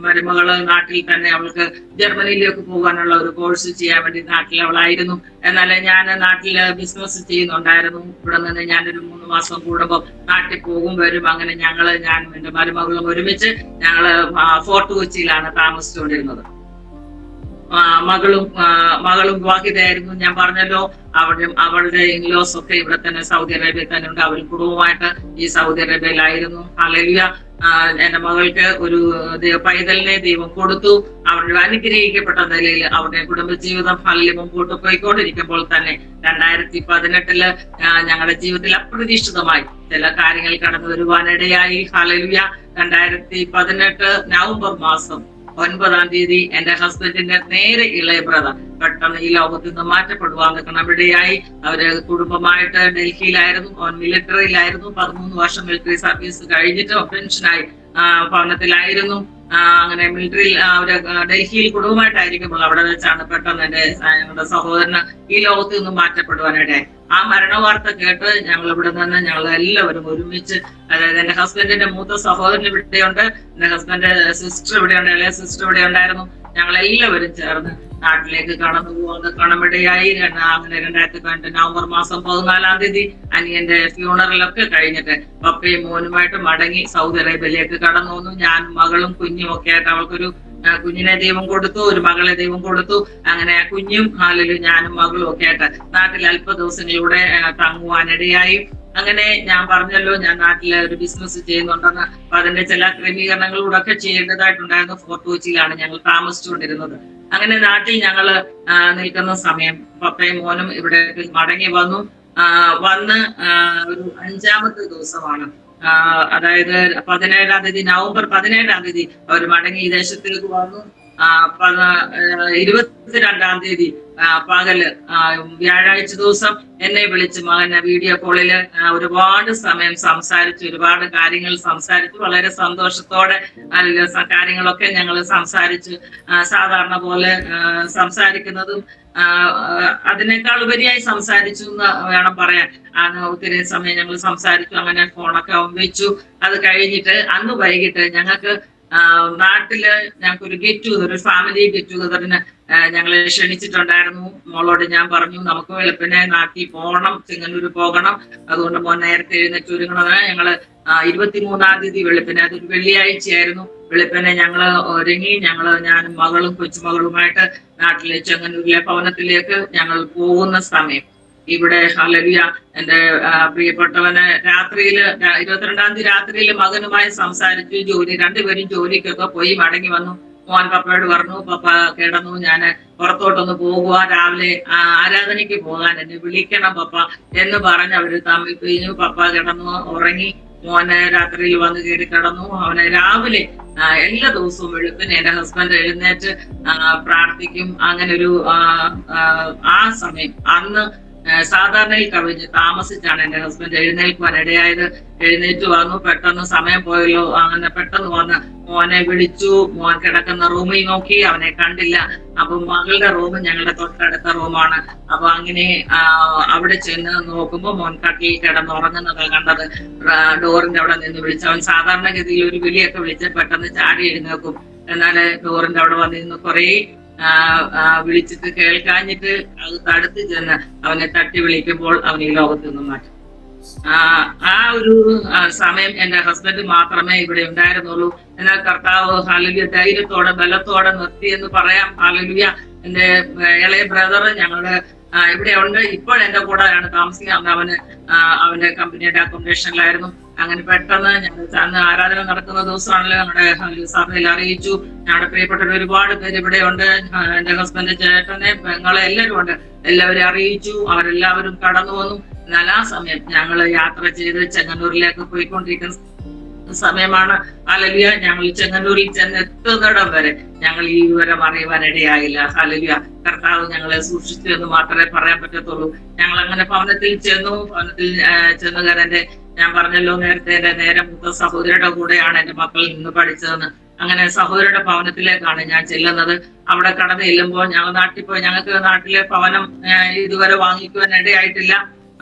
മരുമകള് നാട്ടിൽ തന്നെ, അവൾക്ക് ജർമ്മനിയിലേക്ക് പോകാനുള്ള ഒരു കോഴ്സ് ചെയ്യാൻ വേണ്ടി നാട്ടിൽ അവളായിരുന്നു. എന്നാൽ ഞാൻ നാട്ടില് ബിസിനസ് ചെയ്യുന്നുണ്ടായിരുന്നു. ഇവിടെ നിന്ന് ഞാനൊരു 3 മാസം കൂടുമ്പോൾ നാട്ടിൽ പോകും വരും. അങ്ങനെ ഞാനും എന്റെ മരുമകളും ഒരുമിച്ച് ഞങ്ങള് ഫോർട്ട് കൊച്ചിയിലാണ് താമസിച്ചുകൊണ്ടിരുന്നത്. മകളും വിവാഹിതയായിരുന്നു. ഞാൻ പറഞ്ഞല്ലോ, അവളുടെ ഇൻലോസ് ഒക്കെ ഇവിടെ തന്നെ സൗദി അറേബ്യയിൽ തന്നെ ഉണ്ട്. അവരും കുടുംബമായിട്ട് ഈ സൗദി അറേബ്യയിലായിരുന്നു. ഹല്ലേലൂയ. എന്റെ മകൾക്ക് ഒരു പൈതലിനെ ദൈവം കൊടുത്തു. അവരുടെ അനുഗ്രഹിക്കപ്പെട്ട നിലയിൽ അവരുടെ കുടുംബജീവിതം ഹല്ലേലൂയ മുമ്പോട്ട് പോയിക്കൊണ്ടിരിക്കുമ്പോൾ തന്നെ 2018 ഞങ്ങളുടെ ജീവിതത്തിൽ അപ്രതീക്ഷിതമായി ചില കാര്യങ്ങൾ കടന്നു വരുവാനിടയായി. ഹല്ലേലൂയ. 2018 നവംബർ മാസം 9-ാം തീയതി എന്റെ ഹസ്ബൻഡിന്റെ നേരെ ഇളയ ബ്രദർ പെട്ടെന്ന് ഈ ലോകത്തിൽ നിന്ന് മാറ്റപ്പെടുവാൻ നിൽക്കണമിടയായി. അവര് കുടുംബമായിട്ട് ഡൽഹിയിലായിരുന്നു. അവൻ മിലിറ്ററിയിലായിരുന്നു. 13 വർഷം മിലിറ്ററി സർവീസ് കഴിഞ്ഞിട്ട് പെൻഷനായി ഭവനത്തിലായിരുന്നു. അങ്ങനെ മിലിറ്ററിയിൽ അവര് ഡൽഹിയിൽ കുടുംബമായിട്ടായിരിക്കുമ്പോൾ അവിടെ വെച്ചാണ് പെട്ടെന്ന് ഞങ്ങളുടെ സഹോദരന് ഈ ലോകത്തിൽ നിന്നും മാറ്റപ്പെടുവാനിടയായി. ആ മരണവാർത്ത കേട്ട് ഞങ്ങൾ ഇവിടെ നിന്ന് ഞങ്ങൾ എല്ലാവരും ഒരുമിച്ച്, അതായത് എന്റെ ഹസ്ബൻഡിന്റെ മൂത്ത സഹോദരൻ ഇവിടെയുണ്ട്, എന്റെ ഹസ്ബൻഡിന്റെ സിസ്റ്റർ ഇവിടെയുണ്ട്, ഇളയ സിസ്റ്റർ ഇവിടെ ഉണ്ടായിരുന്നു. ഞങ്ങൾ എല്ലാവരും ചേർന്ന് നാട്ടിലേക്ക് കടന്നു കാണമിടയായി. അങ്ങനെ 2018 നവംബർ മാസം 14-ാം തീയതി അനിയന്റെ ഫ്യൂണറലൊക്കെ കഴിഞ്ഞിട്ട് പപ്പയും മോനുമായിട്ട് മടങ്ങി സൗദി അറേബ്യയിലേക്ക് കടന്നു വന്നു. ഞാനും മകളും കുഞ്ഞും ഒക്കെ ആയിട്ട് അവൾക്കൊരു കുഞ്ഞിനെ ദൈവം കൊടുത്തു, ഒരു മകളെ ദൈവം കൊടുത്തു. അങ്ങനെ കുഞ്ഞും ഹാലിലും ഞാനും മകളും ഒക്കെ ആയിട്ട് നാട്ടിൽ അല്പ ദിവസങ്ങളിലൂടെ തങ്ങുവാനിടയായി. അങ്ങനെ ഞാൻ പറഞ്ഞല്ലോ, ഞാൻ നാട്ടിലെ ഒരു ബിസിനസ് ചെയ്യുന്നുണ്ടെന്ന്. അപ്പൊ അതിന്റെ ചില ക്രമീകരണങ്ങളൂടെ ഒക്കെ ചെയ്യേണ്ടതായിട്ടുണ്ടായിരുന്നു. ഫോർട്ട് കൊച്ചിയിലാണ് ഞങ്ങൾ താമസിച്ചുകൊണ്ടിരുന്നത്. അങ്ങനെ നാട്ടിൽ ഞങ്ങൾ നിൽക്കുന്ന സമയം പപ്പയും മോനും ഇവിടെ മടങ്ങി വന്നു. ഒരു 5-ാമത്തെ ദിവസമാണ്, അതായത് 17-ാം തീയതി നവംബർ 17-ാം തീയതി അവർ മടങ്ങി ഈ ദേശത്തിലേക്ക് വന്നു. 22-ാം തീയതി പകല് വ്യാഴാഴ്ച ദിവസം എന്നെ വിളിച്ച് മകനെ വീഡിയോ കോളില് ഒരുപാട് സമയം സംസാരിച്ചു, ഒരുപാട് കാര്യങ്ങൾ സംസാരിച്ചു. വളരെ സന്തോഷത്തോടെ കാര്യങ്ങളൊക്കെ ഞങ്ങൾ സംസാരിച്ചു. സാധാരണ പോലെ സംസാരിക്കുന്നതും അതിനേക്കാൾ ഉപരിയായി സംസാരിച്ചു എന്ന് വേണം പറയാൻ. ഒത്തിരി സമയം ഞങ്ങൾ സംസാരിച്ചു. അങ്ങനെ ഫോണൊക്കെ വെച്ചു. അത് കഴിഞ്ഞിട്ട് അന്ന് വൈകിട്ട് ഞങ്ങൾക്ക് നാട്ടില് ഞങ്ങൾക്കൊരു ഗെറ്റ് ടുഗദർ, ഒരു ഫാമിലി ഗെറ്റ് ടുഗദറിന് ഞങ്ങളെ ക്ഷണിച്ചിട്ടുണ്ടായിരുന്നു. മോളോട് ഞാൻ പറഞ്ഞു, നമുക്ക് വെളുപ്പിനെ നാട്ടിൽ പോകണം, ചെങ്ങന്നൂർ പോകണം, അതുകൊണ്ട് മോൻ നേരത്തെ എഴുന്നേറ്റ് ഒരുങ്ങണമെന്ന്. ഞങ്ങള് 23-ാം തീയതി വെളുപ്പിനെ, അതൊരു വെള്ളിയാഴ്ചയായിരുന്നു, വെളുപ്പിനെ ഞങ്ങള് ഒരുങ്ങി ഞാനും മകളും കൊച്ചുമകളുമായിട്ട് നാട്ടിലെ ചെങ്ങന്നൂരിലെ ഭവനത്തിലേക്ക് ഞങ്ങൾ പോകുന്ന സമയം ഇവിടെ ഹല്ലേലൂയ എന്റെ പ്രിയപ്പെട്ടവന് രാത്രിയില് 22-ാം തീയതി രാത്രിയിൽ മകനുമായി സംസാരിച്ചു. രണ്ടുപേരും ജോലിക്കൊക്കെ പോയി മടങ്ങി വന്നു. മോൻ പപ്പയോട് പറഞ്ഞു, പപ്പ കിടന്നു, ഞാൻ പുറത്തോട്ടൊന്ന് പോകുക, രാവിലെ ആരാധനയ്ക്ക് പോകാൻ എന്നെ വിളിക്കണം പപ്പ എന്ന് പറഞ്ഞ് അവര് തമ്മിൽ പിരിഞ്ഞു. പപ്പ കിടന്നു ഉറങ്ങി. മോനെ രാത്രിയിൽ വന്ന് കയറി കിടന്നു. അവനെ രാവിലെ എല്ലാ ദിവസവും വെളുപ്പിന് എന്റെ ഹസ്ബൻഡ് എഴുന്നേറ്റ് പ്രാർത്ഥിക്കും. അങ്ങനെ ഒരു ആ സമയം അന്ന് സാധാരണയിൽ കവിഞ്ഞ് താമസിച്ചാണ് എന്റെ ഹസ്ബൻഡ് എഴുന്നേൽക്കുവാൻ ഇടയായത്. എഴുന്നേറ്റ് വന്നു. പെട്ടെന്ന് സമയം പോയല്ലോ, അങ്ങനെ പെട്ടെന്ന് വന്ന് മോനെ വിളിച്ചു. മോൻ കിടക്കുന്ന റൂമിൽ നോക്കി, അവനെ കണ്ടില്ല. അപ്പൊ മകളുടെ റൂം ഞങ്ങളുടെ തൊട്ടടുത്ത റൂമാണ്. അപ്പൊ അങ്ങനെ അവിടെ ചെന്ന് നോക്കുമ്പോ മോൻ കട്ടിൽ കിടന്നുറങ്ങുന്നതാണ് കണ്ടത്. ഡോറിന്റെ അവിടെ നിന്ന് വിളിച്ചു. അവൻ സാധാരണഗതിയിൽ ഒരു വിളിയൊക്കെ വിളിച്ച് പെട്ടെന്ന് ചാടി എഴുന്നേക്കും. എന്നാല് ഡോറിന്റെ അവിടെ വന്നിരുന്നു കുറെ വിളിച്ചിട്ട് കേൾക്കാഞ്ഞിട്ട് അത് തടുത്ത് ചെന്ന് അവനെ തട്ടി വിളിക്കുമ്പോൾ അവൻ ഈ ലോകത്ത് നിന്നും മാറ്റി. ആ ഒരു സമയം എന്റെ ഹസ്ബൻഡ് മാത്രമേ ഇവിടെ ഉണ്ടായിരുന്നുള്ളൂ. എന്നാൽ കർത്താവ് ഹല്ലേലൂയ ധൈര്യത്തോടെ ബലത്തോടെ നിർത്തി എന്ന് പറയാം. ഹല്ലേലൂയ. എന്റെ ഇളയ ബ്രദർ ഞങ്ങളുടെ ഇവിടെ ഉണ്ട്, ഇപ്പോൾ എന്റെ കൂടെയാണ് താമസിക്കുന്നത്. അവന്റെ കമ്പനിയുടെ അക്കോമഡേഷനിലായിരുന്നു. അങ്ങനെ പെട്ടെന്ന് ഞങ്ങൾ അന്ന് ആരാധന നടക്കുന്ന ദിവസമാണല്ലോ, ഞങ്ങളുടെ സഭയിൽ അറിയിച്ചു. ഞങ്ങളുടെ പ്രിയപ്പെട്ട ഒരുപാട് പേര് ഇവിടെ ഉണ്ട്. എന്റെ ഹസ്ബൻഡ്, ചേട്ടനെ, പെങ്ങളെ എല്ലാവരും ഉണ്ട്. എല്ലാവരും അറിയിച്ചു. അവരെല്ലാവരും കടന്നു വന്നു. എന്നാൽ ആ സമയം ഞങ്ങൾ യാത്ര ചെയ്ത് ചെങ്ങന്നൂരിലേക്ക് പോയിക്കൊണ്ടിരിക്കുന്ന സമയമാണ്. ഹല്ലേലൂയ. ഞങ്ങൾ ചെങ്ങന്നൂരിൽ ചെന്നെത്തുന്നിടം വരെ ഞങ്ങൾ ഈ വിവരം അറിയുവാനിടയായില്ല. ഹല്ലേലൂയ. കർത്താവ് ഞങ്ങളെ സൂക്ഷിച്ചു എന്ന് മാത്രമേ പറയാൻ പറ്റത്തുള്ളൂ. ഞങ്ങൾ അങ്ങനെ ഭവനത്തിൽ ചെന്നു. ഭവനത്തിൽ ചെന്നുകാരന്റെ ഞാൻ പറഞ്ഞല്ലോ നേരത്തെ, എന്റെ നേരെ മൂത്ത സഹോദരിയുടെ കൂടെയാണ് എന്റെ മക്കൾ നിന്ന് പഠിച്ചതെന്ന്. അങ്ങനെ സഹോദരിയുടെ ഭവനത്തിലേക്കാണ് ഞാൻ ചെല്ലുന്നത്. അവിടെ കടന്നു ചെല്ലുമ്പോൾ ഞങ്ങൾ നാട്ടിൽ പോയി, ഞങ്ങൾക്ക് നാട്ടിലെ ഭവനം ഇതുവരെ വാങ്ങിക്കുവാൻ ഇടയായിട്ടില്ല.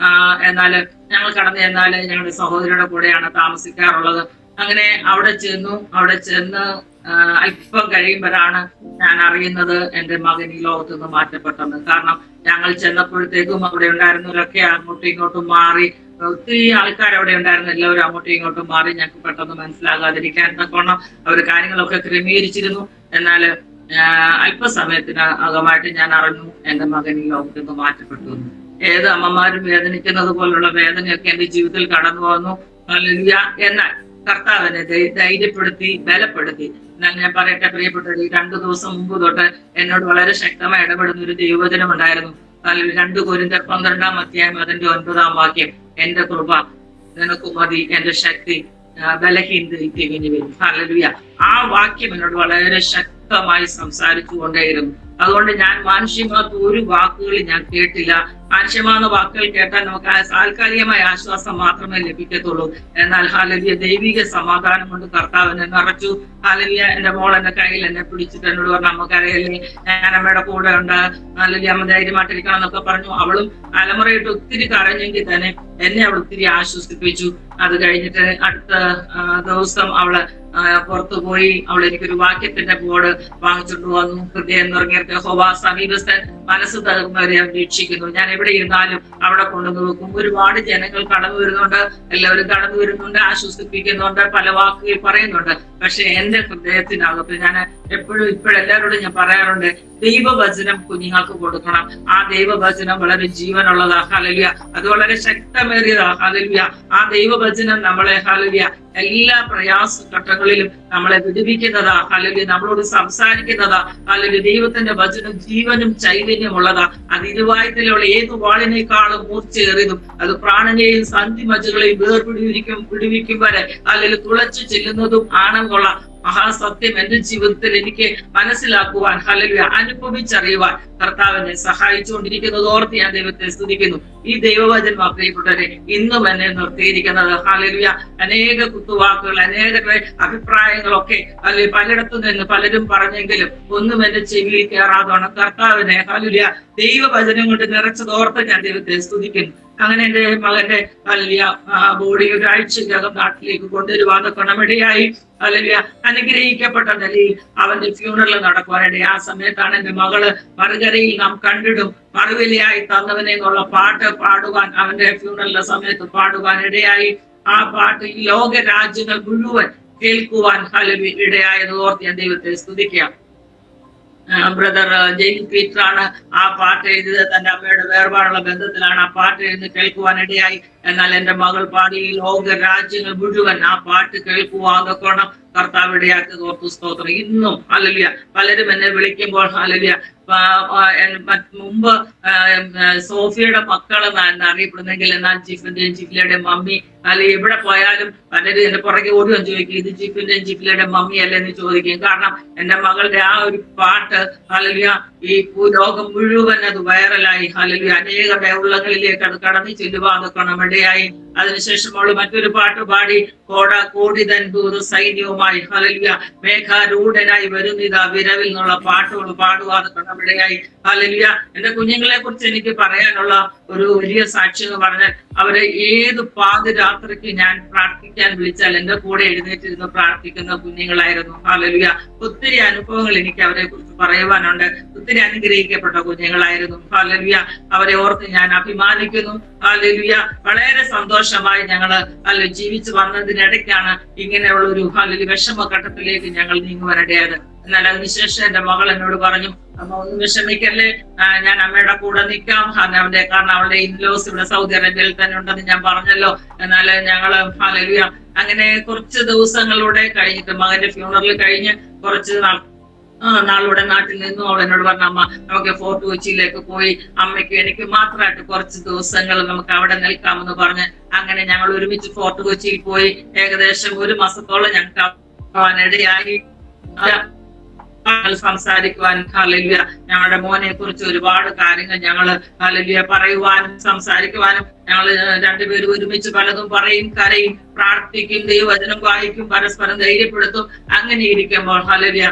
എന്നാല് ഞങ്ങൾ കടന്നു ചെന്നാല് ഞങ്ങളുടെ സഹോദരിയുടെ കൂടെയാണ് താമസിക്കാറുള്ളത്. അങ്ങനെ അവിടെ ചെന്ന് അല്പം കഴിയുമ്പോഴാണ് ഞാൻ അറിയുന്നത് എന്റെ മകൻ ഈ ലോകത്ത് നിന്ന് മാറ്റപ്പെട്ടെന്ന്. കാരണം ഞങ്ങൾ ചെന്നപ്പോഴത്തേക്കും അവിടെ ഉണ്ടായിരുന്നവരൊക്കെ അങ്ങോട്ടും ഇങ്ങോട്ടും മാറി. ഒത്തിരി ആൾക്കാർ അവിടെ ഉണ്ടായിരുന്നു. എല്ലാവരും അങ്ങോട്ടും ഇങ്ങോട്ടും മാറി. ഞങ്ങൾക്ക് പെട്ടെന്ന് മനസ്സിലാകാതിരിക്കാൻ തക്കോണം അവർ കാര്യങ്ങളൊക്കെ ക്രമീകരിച്ചിരുന്നു. എന്നാൽ അല്പസമയത്തിന് അകമായിട്ട് ഞാൻ അറിഞ്ഞു എന്റെ മകൻ ഈ ലോകത്തിൽ നിന്ന് മാറ്റപ്പെട്ടു എന്ന്. ഏത് അമ്മമാരും വേദനിക്കുന്നത് പോലുള്ള വേദനയൊക്കെ എന്റെ ജീവിതത്തിൽ കടന്നു വന്നു. ഹല്ലേലൂയ. എന്നാൽ കർത്താവിനെ ധൈര്യപ്പെടുത്തി ബലപ്പെടുത്തി. എന്നാൽ ഞാൻ പറയട്ടെ പ്രിയപ്പെട്ടവർ, ഈ 2 ദിവസം മുമ്പ് തൊട്ട് എന്നോട് വളരെ ശക്തമായി ഇടപെടുന്ന ഒരു ദൈവവചനം ഉണ്ടായിരുന്നു. 2 കൊരിന്ത്യർ 12-ാം അധ്യായം അതിന്റെ 9-ാം വാക്യം, എന്റെ കൃപ നിനക്ക് മതി, എന്റെ ശക്തി ബലഹീനതയിൽ തികഞ്ഞു വരും. ഹല്ലേലൂയ. ആ വാക്യം എന്നോട് വളരെ ശക്തമായി സംസാരിച്ചു കൊണ്ടേയിരുന്നു. അതുകൊണ്ട് ഞാൻ മാനുഷികമാത്ത ഒരു വാക്കുകൾ ഞാൻ കേട്ടില്ല. മാനുഷ്യമാകുന്ന വാക്കുകൾ കേട്ടാൽ നമുക്ക് താൽക്കാലികമായ ആശ്വാസം മാത്രമേ ലഭിക്കത്തുള്ളൂ. എന്നാൽ ഹല്ലേലൂയ, ദൈവിക സമാധാനം കൊണ്ട് കർത്താവിനെ നിറച്ചു. ഹല്ലേലൂയ. എന്റെ മോൾ എന്റെ കയ്യിൽ എന്നെ പിടിച്ചിട്ട് എന്നോട് പറഞ്ഞു, നമുക്കറിയില്ലേ ഞാൻ അമ്മയുടെ കൂടെ ഉണ്ട്, ഹല്ലേലൂയ, അമ്മ ധൈര്യമായിട്ടിരിക്കണം എന്നൊക്കെ പറഞ്ഞു. അവളും അലമുറയിട്ട് ഒത്തിരി കരഞ്ഞെങ്കിൽ തന്നെ എന്നെ അവൾ ഒത്തിരി ആശ്വസിപ്പിച്ചു. അത് കഴിഞ്ഞിട്ട് അടുത്ത ദിവസം അവള് പുറത്തു പോയി. അവൾ എനിക്കൊരു വാക്യത്തിന്റെ ബോർഡ് വാങ്ങിച്ചുകൊണ്ട് വന്നു. ഹൃദയം നിറങ്ങിയ യഹോവ സമീപസ്ഥൻ, മനസ്സ് തകർന്നവരെ രക്ഷിക്കുന്നു. ഞാൻ എവിടെ ഇരുന്നാലും അവിടെ കൊണ്ടുവന്ന് വെക്കും. ഒരുപാട് ജനങ്ങൾ കടന്നു വരുന്നുണ്ട്, എല്ലാവരും കടന്നു വരുന്നുണ്ട്, ആശ്വസിപ്പിക്കുന്നുണ്ട്, പല വാക്കുകൾ പറയുന്നുണ്ട്. പക്ഷെ എന്റെ ഹൃദയത്തിനകത്ത് ഞാൻ എപ്പോഴും ഇപ്പോഴെല്ലാവരോടും ഞാൻ പറയാറുണ്ട്, ദൈവവചനം കുഞ്ഞുങ്ങൾക്ക് കൊടുക്കണം. ആ ദൈവവചനം വളരെ ജീവനുള്ളതാ. ഹല്ലേലൂയ. അത് വളരെ ശക്തമേറിയതാ. ഹല്ലേലൂയ. ആ ദൈവവചനം നമ്മളെ ഹല്ലേലൂയ എല്ലാ പ്രയാസ ഘട്ടങ്ങളിലും നമ്മളെ വിടുവിക്കുന്നതാ. ഹല്ലേലൂയ. നമ്മളോട് സംസാരിക്കുന്നതാ. ഹല്ലേലൂയ. ദൈവത്തിന്റെ വചനം ജീവനും ചൈതന്യമുള്ളതാ. അത് ഇരുവായുധത്തിലുള്ള ഏത് വാളിനേക്കാളും മൂർച്ചയേറിയതും അത് പ്രാണനെയും സന്ധിമജ്ജകളെയും വിടുവിക്കും വരെ അല്ലെങ്കിൽ തുളച്ചു ചെല്ലുന്നതും ആണെന്നുള്ള മഹാസത്യം എന്റെ ജീവിതത്തിൽ എനിക്ക് മനസ്സിലാക്കുവാൻ, ഹല്ലേലൂയ, അനുഭവിച്ചറിയുവാൻ കർത്താവിനെ സഹായിച്ചുകൊണ്ടിരിക്കുന്നത് ഓർത്ത് ഞാൻ ദൈവത്തെ സ്തുതിക്കുന്നു. ഈ ദൈവവചനം പ്രിയപ്പെട്ടവരെ ഇന്നും എന്നെ നിർത്തിയിരിക്കുന്നത്. ഹല്ലേലൂയ. അനേക കുത്തുവാക്കുകൾ, അനേക അഭിപ്രായങ്ങളൊക്കെ അല്ലെ പലയിടത്തു നിന്ന് പലരും പറഞ്ഞെങ്കിലും ഒന്നും എന്റെ ചെവിയിൽ കയറാതാണ്. കർത്താവിനെ ഹല്ലേലൂയ ദൈവവചനം കൊണ്ട് നിറച്ചതോർത്ത് ഞാൻ ദൈവത്തെ സ്തുതിക്കുന്നു. അങ്ങനെ എന്റെ മകന്റെ ഹല്ലേലൂയ ബോഡി ഒരാഴ്ചക്കകം നാട്ടിലേക്ക് കൊണ്ടുവരുവാനൊക്കെ ഇടയായി. ഹല്ലേലൂയ. അനുഗ്രഹിക്കപ്പെട്ട നിലയിൽ അവന്റെ ഫ്യൂണറൽ നടക്കുവാനിടയായി. ആ സമയത്താണ് എന്റെ മകള് മറുകരയിൽ നാം കണ്ടിടും മറുവിലയായി തന്നവനെ എന്നുള്ള പാട്ട് പാടുവാൻ അവന്റെ ഫ്യൂണറലിന്റെ സമയത്ത് പാടുവാൻ ഇടയായി. ആ പാട്ട് ഈ ലോക രാജ്യങ്ങൾ മുഴുവൻ കേൾക്കുവാൻ ഹല്ലേലൂയ ഇടയായത് ഓർത്ത് ഞാൻ ദൈവത്തെ സ്തുതിക്കാം. ബ്രദർ ജെയിംസ് പീറ്റർ ആണ് ആ പാട്ട് എഴുതിയത്. തന്റെ അമ്മയുടെ വേർപാടുള്ള ബന്ധത്തിലാണ് ആ പാട്ട് എഴുതി കേൾക്കുവാൻ ഇടയായി. എന്നാൽ എന്റെ മകൾ പാടി ലോക രാജ്യങ്ങൾ മുഴുവൻ ആ പാട്ട് കേൾക്കുവാതൊക്കെ കർത്താവ് ഇടയാക്കി ഓർത്തു സ്തോത്രം. ഇന്നും ഹല്ലേലൂയ പലരും എന്നെ വിളിക്കുമ്പോൾ ഹല്ലേലൂയ മുമ്പ് സോഫിയയുടെ മക്കളെന്നാണ് അറിയപ്പെടുന്നെങ്കിൽ, എന്നാൽ ജിഫിന്റെയും ജിഫിലയുടെയും മമ്മി അല്ലെങ്കിൽ എവിടെ പോയാലും പലരും എന്റെ പുറകെ ഓടുകയും ചോദിക്കും, ഇത് ജിഫിന്റെയും ജിഫിലയുടെ മമ്മി അല്ലെന്ന് ചോദിക്കും. കാരണം എന്റെ മകളുടെ ആ ഒരു പാട്ട് ഹല്ലേലൂയ ഈ ലോകം മുഴുവൻ അത് വൈറലായി. ഹല്ലേലൂയ അനേകരുടെ ഉള്ളങ്ങളിലേക്ക് അത് കടന്നു ചെല്ലുവാതൊക്കെ ഇടയായി. അതിനുശേഷം അവള് മറ്റൊരു പാട്ട് പാടി, കോടിതൻ ദൂത സൈന്യവുമായി ഹല്ലേലൂയ മേഘാരൂഢനായി വരുന്നിതാ വിരവിൽ എന്നുള്ള പാട്ടുകൾ പാടുവാതൊക്കെ ഇടയായി. ഹല്ലേലൂയ. എന്റെ കുഞ്ഞുങ്ങളെ കുറിച്ച് എനിക്ക് പറയാനുള്ള ഒരു വലിയ സാക്ഷ്യം എന്ന് പറഞ്ഞാൽ, അവരെ ഏത് പാതിരാത്രിക്ക് ഞാൻ പ്രാർത്ഥിക്കാൻ വിളിച്ചാൽ എന്റെ കൂടെ എഴുന്നേറ്റിരുന്ന് പ്രാർത്ഥിക്കുന്ന കുഞ്ഞുങ്ങളായിരുന്നു. ഹല്ലേലൂയ. ഒത്തിരി അനുഭവങ്ങൾ എനിക്ക് അവരെ കുറിച്ച് പറയുവാനുണ്ട്. ഒത്തിരി അനുഗ്രഹിക്കപ്പെട്ട കുഞ്ഞുങ്ങളായിരുന്നു. ഹല്ലേലൂയ. അവരെ ഓർത്ത് ഞാൻ അഭിമാനിക്കുന്നു. ഹല്ലേലൂയ. വളരെ സന്തോഷമായി ഞങ്ങള് ജീവിച്ചു വന്നതിനിടയ്ക്കാണ് ഇങ്ങനെയുള്ള ഒരു ഹല്ലേലൂയ വിഷമഘട്ടത്തിലേക്ക് ഞങ്ങൾ നീങ്ങുവാനിടയായത്. എന്നാൽ അതിനുശേഷം എന്റെ മകൾ എന്നോട് പറഞ്ഞു, അമ്മ ഒന്നും വിഷമിക്കല്ലേ, ഞാൻ അമ്മയുടെ കൂടെ നിൽക്കാം. കാരണം അവളുടെ ഇൻലോസ് ഇവിടെ സൗദി അറേബ്യയിൽ തന്നെ ഉണ്ടെന്ന് ഞാൻ പറഞ്ഞല്ലോ. എന്നാൽ ഞങ്ങള് ഹല്ലേലൂയ അങ്ങനെ കുറച്ച് ദിവസങ്ങളിലൂടെ കഴിഞ്ഞിട്ട് മകന്റെ ഫ്യൂണറൽ കഴിഞ്ഞ് കുറച്ച് നാളിവിടെ നാട്ടിൽ നിന്നും അവൾ എന്നോട് പറഞ്ഞ, അമ്മ നമുക്ക് ഫോർട്ട് കൊച്ചിയിലേക്ക് പോയി അമ്മയ്ക്കും എനിക്ക് മാത്രമായിട്ട് കുറച്ച് ദിവസങ്ങൾ നമുക്ക് അവിടെ നിൽക്കാമെന്ന് പറഞ്ഞ് അങ്ങനെ ഞങ്ങൾ ഒരുമിച്ച് ഫോർട്ട് കൊച്ചിയിൽ പോയി. ഏകദേശം 1 മാസത്തോളം ഞങ്ങൾക്ക് ഇടയായി സംസാരിക്കുവാൻ. ഹല്ലേലൂയ ഞങ്ങളുടെ മോനെ കുറിച്ച് ഒരുപാട് കാര്യങ്ങൾ ഞങ്ങള് ഹല്ലേലൂയ പറയുവാനും സംസാരിക്കുവാനും ഞങ്ങൾ രണ്ടുപേരും ഒരുമിച്ച് പലതും പറയും, കരയും, പ്രാർത്ഥിക്കും, ദൈവവചനം വായിക്കും, പരസ്പരം ധൈര്യപ്പെടുത്തും. അങ്ങനെ ഇരിക്കുമ്പോൾ ഹല്ലേലൂയ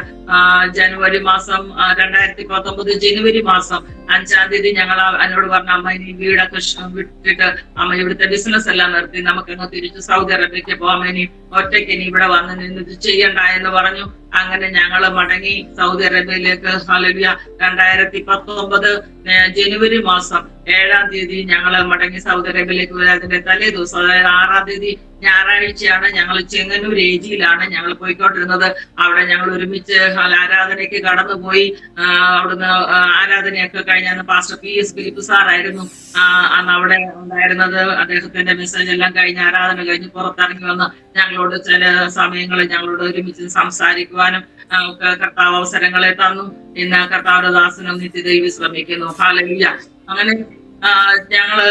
ജനുവരി മാസം 2019 ജനുവരി മാസം 5-ാം തീയതി ഞങ്ങൾ എന്നോട് പറഞ്ഞ, അമ്മ ഇനി വീടൊക്കെ വിട്ടിട്ട് അമ്മ ഇവിടുത്തെ ബിസിനസ് എല്ലാം നിർത്തി നമുക്ക് തിരിച്ച് സൗദി അറേബ്യക്ക് പോകാൻ, ഇനി ഒറ്റയ്ക്ക് ഇനി ഇവിടെ വന്ന് നിന്ന് ഇത് ചെയ്യണ്ട എന്ന് പറഞ്ഞു. അങ്ങനെ ഞങ്ങൾ മടങ്ങി സൗദി അറേബ്യയിലേക്ക്. ഹല്ലേലൂയ 2019 ജനുവരി മാസം 7-ാം തീയതി ഞങ്ങൾ മടങ്ങി സൗദി അറേബ്യയിലേക്ക് വരാതിന്റെ തലേ ദിവസം, അതായത് 6-ാം തീയതി ഞായറാഴ്ചയാണ് ഞങ്ങൾ ചെങ്ങന്നൂർ ഏജിയിലാണ് ഞങ്ങൾ പോയിക്കൊണ്ടിരുന്നത്. അവിടെ ഞങ്ങൾ ഒരുമിച്ച് ആരാധനയ്ക്ക് കടന്നുപോയി. അവിടുന്ന് ആരാധനയൊക്കെ കഴിഞ്ഞാൽ പാസ്റ്റർ PS ഫിലിപ്പ് സാറായിരുന്നു അന്ന് അവിടെ ഉണ്ടായിരുന്നത്. അദ്ദേഹത്തിന്റെ മെസ്സേജ് എല്ലാം കഴിഞ്ഞ് ആരാധന കഴിഞ്ഞ് പുറത്തിറങ്ങി വന്ന് ഞങ്ങളോട് ചില സമയങ്ങളിൽ ഞങ്ങളോട് ഒരുമിച്ച് സംസാരിക്കുവാനും കർത്താവ് അവസരങ്ങളെ തന്നു. ഇന്ന് കർത്താവിന്റെ ദാസനും നിത്യതയിൽ വിശ്രമിക്കുന്നു. ഹല്ലേലൂയ. അങ്ങനെ ഞങ്ങള്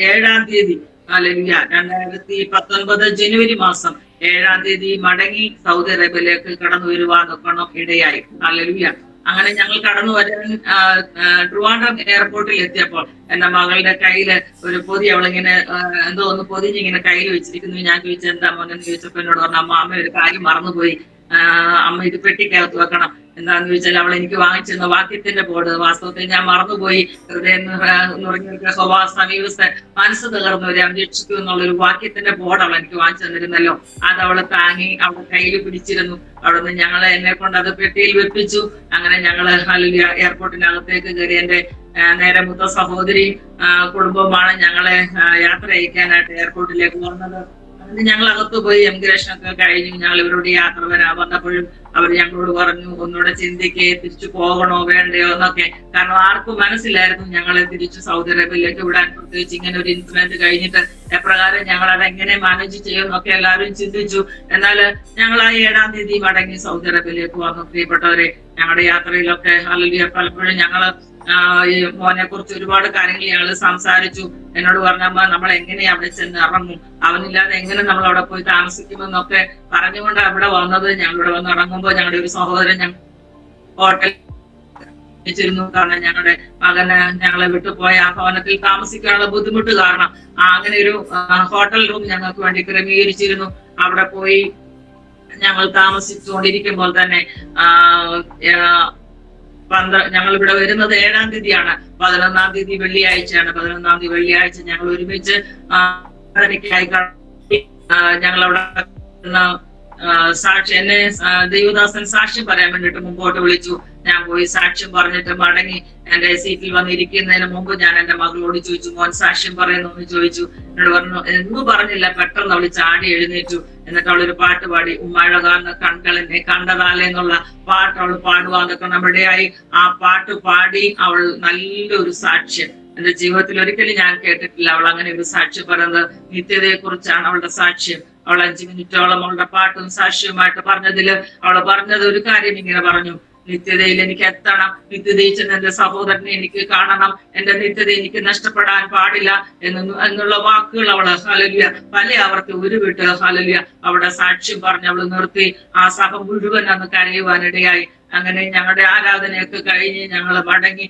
7-ാം തീയതി ഹല്ലേലൂയ 2019 ജനുവരി മാസം 7-ാം തീയതി മടങ്ങി സൗദി അറേബ്യയിലേക്ക് കടന്നു വരുവാൻ ഇടയായി. ഹല്ലേലൂയ. അങ്ങനെ ഞങ്ങൾ കടന്നു വരാൻ ട്രിവാൻഡ്രം എയർപോർട്ടിൽ എത്തിയപ്പോൾ എന്റെ മകളുടെ കയ്യില് ഒരു പൊതി, അവളിങ്ങനെ എന്തോ ഒന്ന് പൊതിഞ്ഞിങ്ങനെ കയ്യിൽ വെച്ചിരിക്കുന്നു. ഞാൻ ചോദിച്ചു എന്താ മോനെന്ന് ചോദിച്ചപ്പോ എന്നോട് പറഞ്ഞു, അമ്മ ഒരു കാര്യം മറന്നുപോയി, അമ്മ ഇത് പെട്ടിക്കകത്ത് വെക്കണം. എന്താന്ന് ചോദിച്ചാൽ അവൾ എനിക്ക് വാങ്ങിച്ചിരുന്ന വാക്യത്തിന്റെ ബോർഡ്. വാസ്തവത്തിൽ ഞാൻ മറന്നുപോയി. ഹൃദയം നുറങ്ങിയവർക്ക് യഹോവ സമീപസ്ഥ, മനസ്സ് തകർന്നവരെ അവൻ രക്ഷിക്കൂ എന്നുള്ളൊരു വാക്യത്തിന്റെ ബോർഡ് അവൾ എനിക്ക് വാങ്ങിച്ചു തന്നിരുന്നല്ലോ. അത് അവള് താങ്ങി അവളുടെ കയ്യിൽ പിടിച്ചിരുന്നു. അവിടുന്ന് ഞങ്ങളെ എന്നെ കൊണ്ട് അത് പെട്ടിയിൽ വെപ്പിച്ചു. അങ്ങനെ ഞങ്ങള് ഹല്ലേലൂയ എയർപോർട്ടിനകത്തേക്ക് കയറി. എന്റെ നേരെ മൂത്ത സഹോദരി കുടുംബമാണ് ഞങ്ങളെ യാത്ര അയക്കാനായിട്ട് എയർപോർട്ടിലേക്ക് വന്നത്. ഞങ്ങൾ അകത്ത് പോയി എമിഗ്രേഷൻ ഒക്കെ കഴിഞ്ഞു. ഞങ്ങൾ ഇവരോട് യാത്ര വന്നപ്പോഴും അവർ ഞങ്ങളോട് പറഞ്ഞു, ഒന്നുകൂടെ ചിന്തിക്ക്, തിരിച്ചു പോകണോ വേണ്ടയോ എന്നൊക്കെ. കാരണം ആർക്കും മനസ്സിലായിരുന്നു ഞങ്ങളെ തിരിച്ചു സൗദി അറേബ്യയിലേക്ക് വിടാൻ. പ്രത്യേകിച്ച് ഇങ്ങനെ ഒരു ഇൻസിഡന്റ് കഴിഞ്ഞിട്ട് എപ്രകാരം ഞങ്ങൾ അതെങ്ങനെ മാനേജ് ചെയ്യുമെന്നൊക്കെ എല്ലാവരും ചിന്തിച്ചു. എന്നാൽ ഞങ്ങൾ ആ 7-ാം തീയതി മടങ്ങി സൗദി അറേബ്യയിലേക്ക് വന്നു. പ്രിയപ്പെട്ടവരെ, ഞങ്ങളുടെ യാത്രയിലൊക്കെ ഹല്ലേലൂയ പലപ്പോഴും ഞങ്ങള് ഈ മോനെ കുറിച്ച് ഒരുപാട് കാര്യങ്ങൾ ഞങ്ങൾ സംസാരിച്ചു. എന്നോട് പറഞ്ഞമ്മ, നമ്മൾ എങ്ങനെയാ അവിടെ ചെന്ന് ഇറങ്ങും, അവനില്ലാതെ എങ്ങനെ നമ്മൾ അവിടെ പോയി താമസിക്കുമെന്നൊക്കെ പറഞ്ഞുകൊണ്ട് അവിടെ വന്നത്. ഞങ്ങളിവിടെ വന്ന് ഇറങ്ങുമ്പോൾ ഞങ്ങളുടെ ഒരു സഹോദരൻ ഹോട്ടൽ ിരുന്നു. കാരണം ഞങ്ങളുടെ മകന് ഞങ്ങളെ വിട്ടുപോയ ആ ഭവനത്തിൽ താമസിക്കാനുള്ള ബുദ്ധിമുട്ട് കാരണം അങ്ങനെ ഒരു ഹോട്ടൽ റൂം ഞങ്ങൾക്ക് വേണ്ടി ക്രമീകരിച്ചിരുന്നു. അവിടെ പോയി ഞങ്ങൾ താമസിച്ചുകൊണ്ടിരിക്കുമ്പോൾ തന്നെ ഞങ്ങൾ ഇവിടെ വരുന്നത് 7-ാം തീയതിയാണ്. 11-ാം തീയതി വെള്ളിയാഴ്ചയാണ്. 11-ാം തീയതി വെള്ളിയാഴ്ച ഞങ്ങൾ ഒരുമിച്ച് ഞങ്ങളവിടെ സാക്ഷി, എന്നെ ദൈവദാസൻ സാക്ഷ്യം പറയാൻ വേണ്ടിട്ട് മുമ്പോട്ട് വിളിച്ചു. ഞാൻ പോയി സാക്ഷ്യം പറഞ്ഞിട്ട് മടങ്ങി എന്റെ സീറ്റിൽ വന്നിരിക്കുന്നതിന് മുമ്പ് ഞാൻ എന്റെ മകളോട് ചോദിച്ചു, മോൻ സാക്ഷ്യം പറയുന്നു എന്ന് ചോദിച്ചു. എന്നോട് പറഞ്ഞു, എന്നും പറഞ്ഞില്ല, പെട്ടെന്ന് അവള് ചാടി എഴുന്നേറ്റു. എന്നിട്ട് അവളൊരു പാട്ട് പാടി, ഉമ്മഴകാന്ന കൺകളെന്നെ കണ്ടതാലേ എന്നുള്ള പാട്ട് അവൾ പാടുവാന്നൊക്കെ നമ്മുടെയായി. ആ പാട്ട് പാടി അവൾ നല്ലൊരു സാക്ഷ്യം എന്റെ ജീവിതത്തിൽ ഒരിക്കലും ഞാൻ കേട്ടിട്ടില്ല. അവൾ അങ്ങനെ ഒരു സാക്ഷ്യം പറയുന്നത് നിത്യതയെ കുറിച്ചാണ് അവളുടെ സാക്ഷ്യം. അവൾ 5 മിനിറ്റോളം അവളുടെ പാട്ടും സാക്ഷ്യവുമായിട്ട് പറഞ്ഞതില് അവൾ പറഞ്ഞത് ഒരു കാര്യം ഇങ്ങനെ പറഞ്ഞു, നിത്യതയിൽ എനിക്ക് എത്തണം, നിത്യതയിൽ ചെന്ന് എന്റെ സഹോദരനെ എനിക്ക് കാണണം, എന്റെ നിത്യത എനിക്ക് നഷ്ടപ്പെടാൻ പാടില്ല എന്നുള്ള വാക്കുകൾ അവള് ഹല്ലേലൂയ പല ആവർത്തി ഉരുവിട്ട് ഹല്ലേലൂയ അവിടെ സാക്ഷ്യം പറഞ്ഞ് അവള് നിർത്തി. ആ സഭ മുഴുവൻ അന്ന് കരയുവാനിടയായി. അങ്ങനെ ഞങ്ങളുടെ ആരാധനയൊക്കെ കഴിഞ്ഞ് ഞങ്ങൾ മടങ്ങി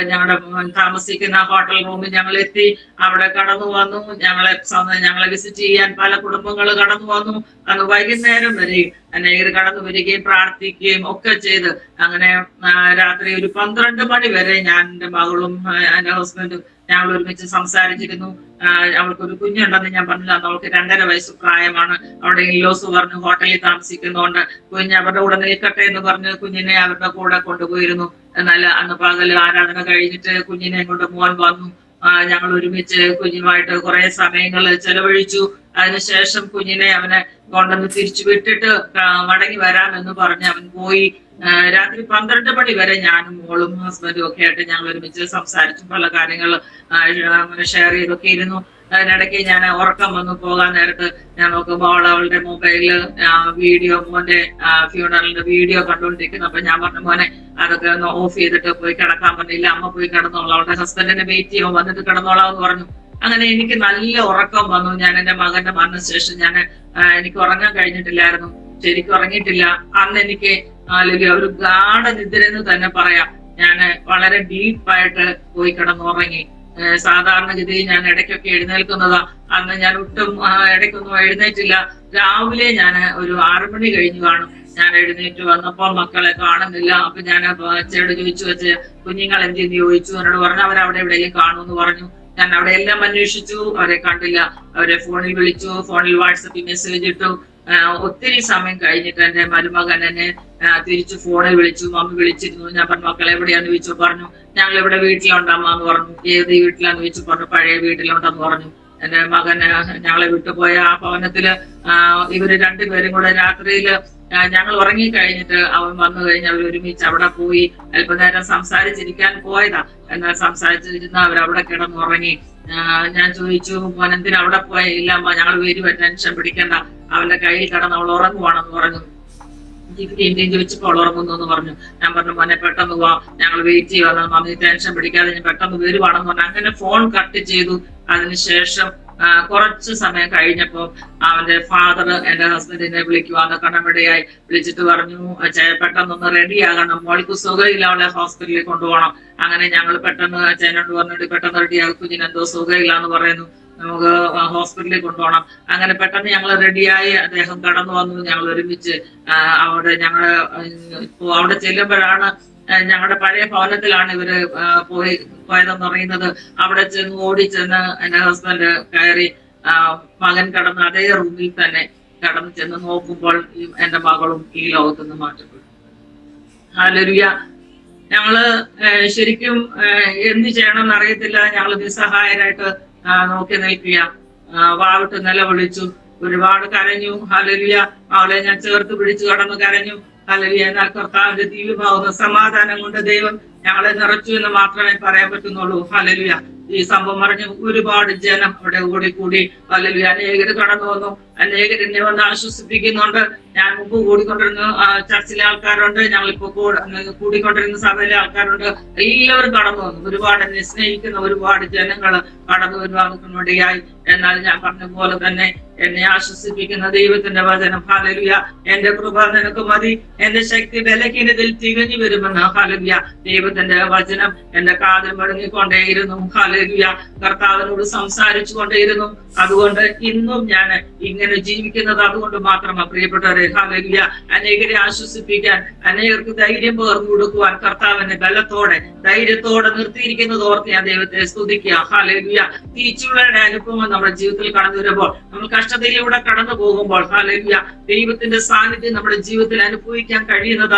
ഞങ്ങളുടെ താമസിക്കുന്ന ഹോട്ടൽ റൂമിൽ ഞങ്ങൾ എത്തി. അവിടെ കടന്നു വന്നു. ഞങ്ങളെ വിസിറ്റ് ചെയ്യാൻ പല കുടുംബങ്ങൾ കടന്നു വന്നു. അന്ന് വൈകുന്നേരം വരെ അനേകർ കടന്നു വരികയും പ്രാർത്ഥിക്കുകയും ഒക്കെ ചെയ്ത് അങ്ങനെ രാത്രി ഒരു 12 മണി വരെ ഞാൻ എന്റെ മകളും എന്റെ ഹസ്ബൻഡും ഞങ്ങൾ ഒരുമിച്ച് സംസാരിച്ചിരുന്നു. അവൾക്കൊരു കുഞ്ഞുണ്ടെന്ന് ഞാൻ പറഞ്ഞില്ല. അവൾക്ക് 2.5 വയസ്സ് പ്രായമാണ്. അവിടെ ഇല്ലോസ് പറഞ്ഞു ഹോട്ടലിൽ താമസിക്കുന്നതുകൊണ്ട് കുഞ്ഞ് അവരുടെ കൂടെ നിൽക്കട്ടെ എന്ന് പറഞ്ഞ് കുഞ്ഞിനെ അവരുടെ കൂടെ കൊണ്ടുപോയിരുന്നു. എന്നാൽ അന്ന് പകല് ആരാധന കഴിഞ്ഞിട്ട് കുഞ്ഞിനെ കൊണ്ട് മോൻ വന്നു. ഞങ്ങൾ ഒരുമിച്ച് കുഞ്ഞുമായിട്ട് കുറെ സമയങ്ങൾ ചെലവഴിച്ചു. അതിനുശേഷം കുഞ്ഞിനെ അവനെ കൊണ്ടുവന്ന് തിരിച്ചു വിട്ടിട്ട് മടങ്ങി വരാമെന്ന് പറഞ്ഞ് അവൻ പോയി. രാത്രി 12 മണി വരെ ഞാനും മോളും ഹസ്ബൻഡും ഒക്കെ ആയിട്ട് ഞങ്ങൾ ഒരുമിച്ച് സംസാരിച്ചു. പല കാര്യങ്ങൾ അങ്ങനെ ഷെയർ ചെയ്തൊക്കെ ഇരുന്നു. അതിനിടയ്ക്ക് ഞാൻ ഉറക്കം വന്നു പോകാൻ നേരത്ത് ഞാൻ നോക്കുമ്പോൾ അവളുടെ മൊബൈലില് വീഡിയോ, മോന്റെ ഫ്യൂണറലിന്റെ വീഡിയോ കണ്ടുകൊണ്ടിരിക്കുന്നു. അപ്പൊ ഞാൻ പറഞ്ഞു, മോനെ അതൊക്കെ ഒന്ന് ഓഫ് ചെയ്തിട്ട് പോയി കിടക്കാൻ പറഞ്ഞില്ല, അമ്മ പോയി കിടന്നോളാം, അവളുടെ ഹസ്ബൻഡിനെ വെയിറ്റ് ചെയ്യുമോ, വന്നിട്ട് കിടന്നോളാം എന്ന് പറഞ്ഞു. അങ്ങനെ എനിക്ക് നല്ല ഉറക്കം വന്നു. ഞാൻ എന്റെ മകന്റെ മരണശേഷം എനിക്ക് ഉറങ്ങാൻ കഴിഞ്ഞിട്ടില്ലായിരുന്നു, ശരിക്കും ഉറങ്ങിയിട്ടില്ല. അന്ന് എനിക്ക് ഒരു ഗാഢനിദ്ര എന്ന് തന്നെ പറയാം. ഞാൻ വളരെ ഡീപ്പായിട്ട് പോയി കിടന്നുറങ്ങി. സാധാരണഗതിയിൽ ഞാൻ ഇടയ്ക്കൊക്കെ എഴുന്നേൽക്കുന്നതാ. അന്ന് ഞാൻ ഒട്ടും ഇടയ്ക്കൊന്നും എഴുന്നേറ്റില്ല. രാവിലെ ഞാൻ ഒരു 6 മണി കഴിഞ്ഞു കാണും. ഞാൻ എഴുന്നേറ്റ് വന്നപ്പോൾ മക്കളെ കാണുന്നില്ല. അപ്പൊ ഞാൻ അച്ഛയോട് ചോദിച്ചു, കുഞ്ഞുങ്ങൾ എന്തെന്ന് ചോദിച്ചു. എന്നോട് പറഞ്ഞു അവരവിടെ എവിടെയെങ്കിലും കാണുമെന്ന് പറഞ്ഞു. ഞാൻ അവിടെ എല്ലാം അന്വേഷിച്ചു, അവരെ കണ്ടില്ല. അവരെ ഫോണിൽ വിളിച്ചു, ഫോണിൽ വാട്സപ്പിൽ മെസ്സേജ് ഇട്ടു. ഒത്തിരി സമയം കഴിഞ്ഞിട്ട് എന്റെ മരുമകൻ എന്നെ തിരിച്ചു ഫോണിൽ വിളിച്ചു. മമ്മി വിളിച്ചിരുന്നു. ഞാൻ പറഞ്ഞു മക്കൾ എവിടെയാന്ന് ചോദിച്ചു. പറഞ്ഞു ഞങ്ങൾ ഇവിടെ വീട്ടിലുണ്ടമ്മ എന്ന് പറഞ്ഞു. ഏത് വീട്ടിലാന്ന് ചോദിച്ചു. പറഞ്ഞു പഴയ വീട്ടിലുണ്ടെന്ന് പറഞ്ഞു. എന്റെ മകന് ഞങ്ങളെ വിട്ടുപോയ ആ ഭവനത്തില് ഇവര് രണ്ടുപേരും കൂടെ രാത്രിയില് ഞങ്ങൾ ഉറങ്ങി കഴിഞ്ഞിട്ട് അവൻ വന്നു കഴിഞ്ഞ് അവർ ഒരുമിച്ച് അവിടെ പോയി അല്പനേരം സംസാരിച്ചിരിക്കാൻ പോയതാ. എന്നാൽ സംസാരിച്ചിരുന്ന അവരവിടെ കിടന്നുറങ്ങി. ഞാൻ ചോദിച്ചു മോൻ എന്തിനാ അവിടെ പോയ? ഇല്ല അമ്മ ഞങ്ങൾ വരുവാ, ടെൻഷൻ പിടിക്കണ്ട, അവന്റെ കയ്യിൽ കിടന്ന് അവൾ ഉറങ്ങുവാണെന്ന് പറഞ്ഞു. ഇന്ത്യയും ചോദിച്ചപ്പോൾ അവൾ ഉറങ്ങുന്നു എന്ന് പറഞ്ഞു. ഞാൻ പറഞ്ഞു മോനെ പെട്ടെന്ന് പോവാ, ഞങ്ങൾ വെയിറ്റ് ചെയ്യുവാ, മമ്മി ടെൻഷൻ പിടിക്കാതെ ഞാൻ പെട്ടെന്ന് വരുവാണെന്ന് പറഞ്ഞു. അങ്ങനെ ഫോൺ കട്ട് ചെയ്തു. അതിനുശേഷം കുറച്ച് സമയം കഴിഞ്ഞപ്പോ അവന്റെ ഫാദർ എന്റെ ഹസ്ബൻഡിനെ വിളിക്കുവാന്ന് കണ്ണമിടയായി വിളിച്ചിട്ട് പറഞ്ഞു പെട്ടെന്നൊന്ന് റെഡി ആകണം, മോൾക്ക് സുഖമില്ല, അവളെ ഹോസ്പിറ്റലിൽ കൊണ്ടുപോകണം. അങ്ങനെ ഞങ്ങൾ പെട്ടെന്ന് അച്ഛനോട് പറഞ്ഞിട്ട് പെട്ടെന്ന് റെഡിയാകും, കുഞ്ഞിന് എന്തോ സുഖമില്ല എന്ന് പറയുന്നു, നമുക്ക് ഹോസ്പിറ്റലിൽ കൊണ്ടുപോകണം. അങ്ങനെ പെട്ടെന്ന് ഞങ്ങൾ റെഡിയായി. അദ്ദേഹം കടന്നു വന്നു. ഞങ്ങൾ ഒരുമിച്ച് അവിടെ ചെല്ലുമ്പോഴാണ് ഞങ്ങളുടെ പഴയ ഭവനത്തിലാണ് ഇവര് പോയതെന്ന് പറയുന്നത്. അവിടെ ചെന്ന് ഓടിച്ചെന്ന് എന്റെ ഹസ്ബൻഡ് കയറി മകൻ കടന്ന് അതേ റൂമിൽ തന്നെ കടന്നു ചെന്ന് നോക്കുമ്പോൾ എന്റെ മകളും ഈ ലോകത്ത് നിന്ന് മാറ്റപ്പെട്ടു. ഹല്ലേലൂയ. ഞങ്ങള് ശരിക്കും എന്ത് ചെയ്യണമെന്ന് അറിയത്തില്ല. ഞങ്ങള് നിസ്സഹായരായിട്ട് നോക്കി നിൽക്കുക. വാവിട്ട് നിലവിളിച്ചു, ഒരുപാട് കരഞ്ഞു. ഹല്ലേലൂയ. അവളെ ഞാൻ ചേർത്ത് പിടിച്ചു കടന്ന് കരഞ്ഞു. ഹല്ലേലൂയ. എന്നാൽ കർത്താവിന്റെ ദിവ്യമാവുന്ന സമാധാനം കൊണ്ട് ദൈവം ഞങ്ങളെ നിറച്ചു എന്ന് മാത്രമേ പറയാൻ പറ്റുന്നുള്ളൂ. ഹല്ലേലൂയ. ഈ സംഭവം പറഞ്ഞ് ഒരുപാട് ജനം അവിടെ കൂടി ഹല്ലേലൂയ. അനേകര് കടന്നു വന്നു. അനേകർ എന്നെ വന്ന് ആശ്വസിപ്പിക്കുന്നുണ്ട്. ഞാൻ മുമ്പ് കൂടിക്കൊണ്ടിരുന്ന ചർച്ചിലെ ആൾക്കാരുണ്ട്, ഞങ്ങളിപ്പോ കൂടിക്കൊണ്ടിരുന്ന സഭയിലെ ആൾക്കാരുണ്ട്. എല്ലാവരും കടന്നു വന്നു. ഒരുപാട് എന്നെ സ്നേഹിക്കുന്ന ഒരുപാട് ജനങ്ങൾ കടന്നു വരുവാനിടയായി. എന്നാൽ ഞാൻ പറഞ്ഞ പോലെ തന്നെ എന്നെ ആശ്വസിപ്പിക്കുന്ന ദൈവത്തിന്റെ വചനം ഹല്ലേലൂയ. എന്റെ കൃപ നിനക്ക് മതി, എന്റെ ശക്തി ബലഹീനതയിൽ തികഞ്ഞു വരുമെന്ന് ഹല്ലേലൂയ. ദൈവത്തിന്റെ വചനം എന്റെ കാതിൽ മുഴങ്ങിക്കൊണ്ടേയിരുന്നു. ഹല്ലേലൂയ. കർത്താവിനോട് സംസാരിച്ചു കൊണ്ടേയിരുന്നു. അതുകൊണ്ട് ഇന്നും ഞാൻ ഇങ്ങനെ ജീവിക്കുന്നത് അതുകൊണ്ട് മാത്രമാണ് പ്രിയപ്പെട്ടവരെ. ഹല്ലേലൂയ. അനേകരെ ആശ്വസിപ്പിക്കാൻ, അനേകർക്ക് ധൈര്യം പകർന്നു കൊടുക്കുവാൻ കർത്താവിനെ ബലത്തോടെ ധൈര്യത്തോടെ നിർത്തിയിരിക്കുന്നത് ഓർത്ത് ഞാൻ ദൈവത്തെ സ്തുതിക്കുക. ഹല്ലേലൂയ. തീച്ചുളയുടെ അനുഭവം നമ്മുടെ ജീവിതത്തിൽ കടന്നു വരുമ്പോൾ, നമ്മൾ കഷ്ടതയിലൂടെ കടന്നു പോകുമ്പോൾ ഹല്ലേലൂയ ദൈവത്തിന്റെ സാന്നിധ്യം നമ്മുടെ ജീവിതത്തിൽ അനുഭവിക്കാൻ കഴിയുന്നത്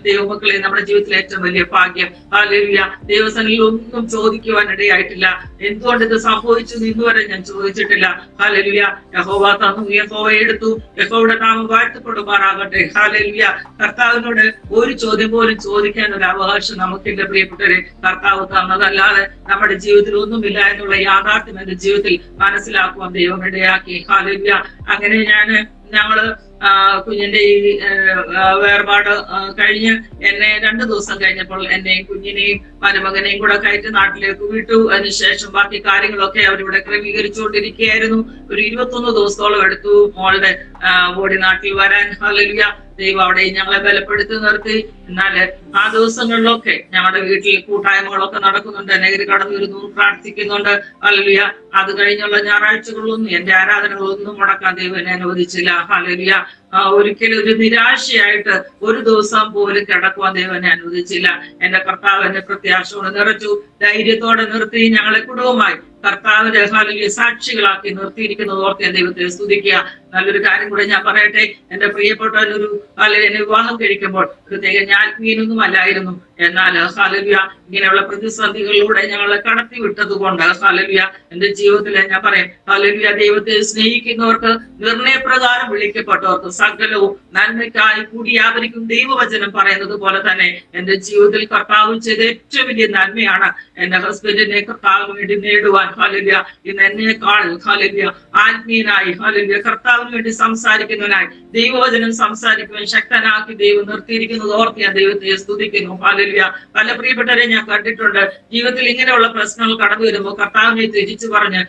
ദൈവമക്കളെ നമ്മുടെ ജീവിതത്തിലെ ഏറ്റവും വലിയ ഭാഗ്യം. ഹല്ലേലൂയ. ദൈവസന്നിധിയിൽ ഒന്നും ചോദിക്കുവാൻ ഇടയായിട്ടില്ല. എന്തുകൊണ്ട് ഇത് സംഭവിച്ചു ഇന്നുവരെ ഞാൻ ചോദിച്ചിട്ടില്ല. ഹല്ലേലൂയ. യഹോവ തന്നു, യഹോവ എടുത്തു, യഹോവയുടെ നാമം വാഴ്ത്തപ്പെടുമാറാകട്ടെ. ഹല്ലേലൂയ. കർത്താവിനോട് ഒരു ചോദ്യം പോലും ചോദിക്കാൻ ഒരു അവകാശം നമുക്കില്ല പ്രിയപ്പെട്ടവരെ. കർത്താവ് തന്നതല്ലാതെ നമ്മുടെ ജീവിതത്തിൽ ഒന്നുമില്ല എന്നുള്ള യാഥാർത്ഥ്യം എന്റെ ജീവിതത്തിൽ മനസ്സിലാക്കുവാൻ ദൈവം ഇടയാക്കി. ഹല്ലേലൂയ. അങ്ങനെ ഞങ്ങള് കുഞ്ഞിന്റെ ഈ വേർപാട് കഴിഞ്ഞ് എന്നെ 2 ദിവസം കഴിഞ്ഞപ്പോൾ എന്നെയും കുഞ്ഞിനെയും മരുമകനെയും കൂടെ കയറ്റി നാട്ടിലേക്ക് വിട്ടു. അതിനുശേഷം ബാക്കി കാര്യങ്ങളൊക്കെ അവരിവിടെ ക്രമീകരിച്ചുകൊണ്ടിരിക്കുകയായിരുന്നു. ഒരു 21 ദിവസത്തോളം എടുത്തു മോളുടെ ബോഡി നാട്ടിൽ വരാൻ. ഹല്ലേലൂയ. ദൈവം അവിടെ ഞങ്ങളെ ബലപ്പെടുത്തി നിർത്തി. എന്നാല് ആ ദിവസങ്ങളിലൊക്കെ ഞങ്ങളുടെ വീട്ടിൽ കൂട്ടായ്മകളൊക്കെ നടക്കുന്നുണ്ട്. അനേകർ കടന്നു വരുന്നു, പ്രാർത്ഥിക്കുന്നുണ്ട്. ഹല്ലേലൂയ. അത് കഴിഞ്ഞുള്ള ഞായറാഴ്ചകളൊന്നും എന്റെ ആരാധനകളൊന്നും മുടക്കാൻ ദൈവം എന്നെ അനുവദിച്ചില്ല. ഹല്ലേലൂയ. ഒരിക്കലും ഒരു നിരാശയായിട്ട് ഒരു ദിവസം പോലും കിടക്കുവാൻ ദൈവം എന്നെ അനുവദിച്ചില്ല. എന്റെ കർത്താവ് എന്നെ പ്രത്യാശയോടെ നിറച്ചു, ധൈര്യത്തോടെ നിർത്തി ഞങ്ങളെ കുടുംബമായി കർത്താവിന്റെ ഹല്ലേലൂയ സാക്ഷികളാക്കി നിർത്തിയിരിക്കുന്നത് ഓർത്ത് ഞാൻ ദൈവത്തെ സ്തുതിക്കുക. നല്ലൊരു കാര്യം കൂടെ ഞാൻ പറയട്ടെ. എന്റെ പ്രിയപ്പെട്ട എന്നെ വിവാഹം കഴിക്കുമ്പോൾ പ്രത്യേകം ആത്മീയനൊന്നും അല്ലായിരുന്നു. എന്നാൽ ഹല്ലേലൂയ ഇങ്ങനെയുള്ള പ്രതിസന്ധികളിലൂടെ ഞങ്ങളെ കടത്തി വിട്ടത് കൊണ്ട് ഹല്ലേലൂയ എന്റെ ജീവിതത്തിലെ ഞാൻ പറയാം ഹല്ലേലൂയ ദൈവത്തെ സ്നേഹിക്കുന്നവർക്ക് നിർണയപ്രകാരം വിളിക്കപ്പെട്ടവർക്ക് സകലവും നന്മയ്ക്കായി കൂടി യാതൊരിക്കും ദൈവവചനം പറയുന്നത് പോലെ തന്നെ എന്റെ ജീവിതത്തിൽ കർത്താവ് ചെയ്ത ഏറ്റവും വലിയ നന്മയാണ് എന്റെ ഹസ്ബൻഡിനെ കർത്താവിന് വേണ്ടി നേടുവാൻ. ഹല്ലേലൂയ. ഇന്ന് എന്നേക്കാൾ ഹല്ലേലൂയ ആത്മീയനായി ഹല്ലേലൂയ കർത്താവിന് വേണ്ടി സംസാരിക്കുന്നതിനായി ദൈവവചനം സംസാരിക്കുവാൻ ശക്തനാക്കി ദൈവം നിർത്തിയിരിക്കുന്നത് ഓർത്ത് ഞാൻ ദൈവത്തെ സ്തുതിക്കുന്നു. ഹല്ലേലൂയ. പല പ്രിയപ്പെട്ടവരെ ഞാൻ കണ്ടിട്ടുണ്ട്. ജീവിതത്തിൽ ഇങ്ങനെയുള്ള പ്രശ്നങ്ങൾ കടന്നു വരുമ്പോൾ കർത്താവിനെ തിരിച്ചു പറഞ്ഞ്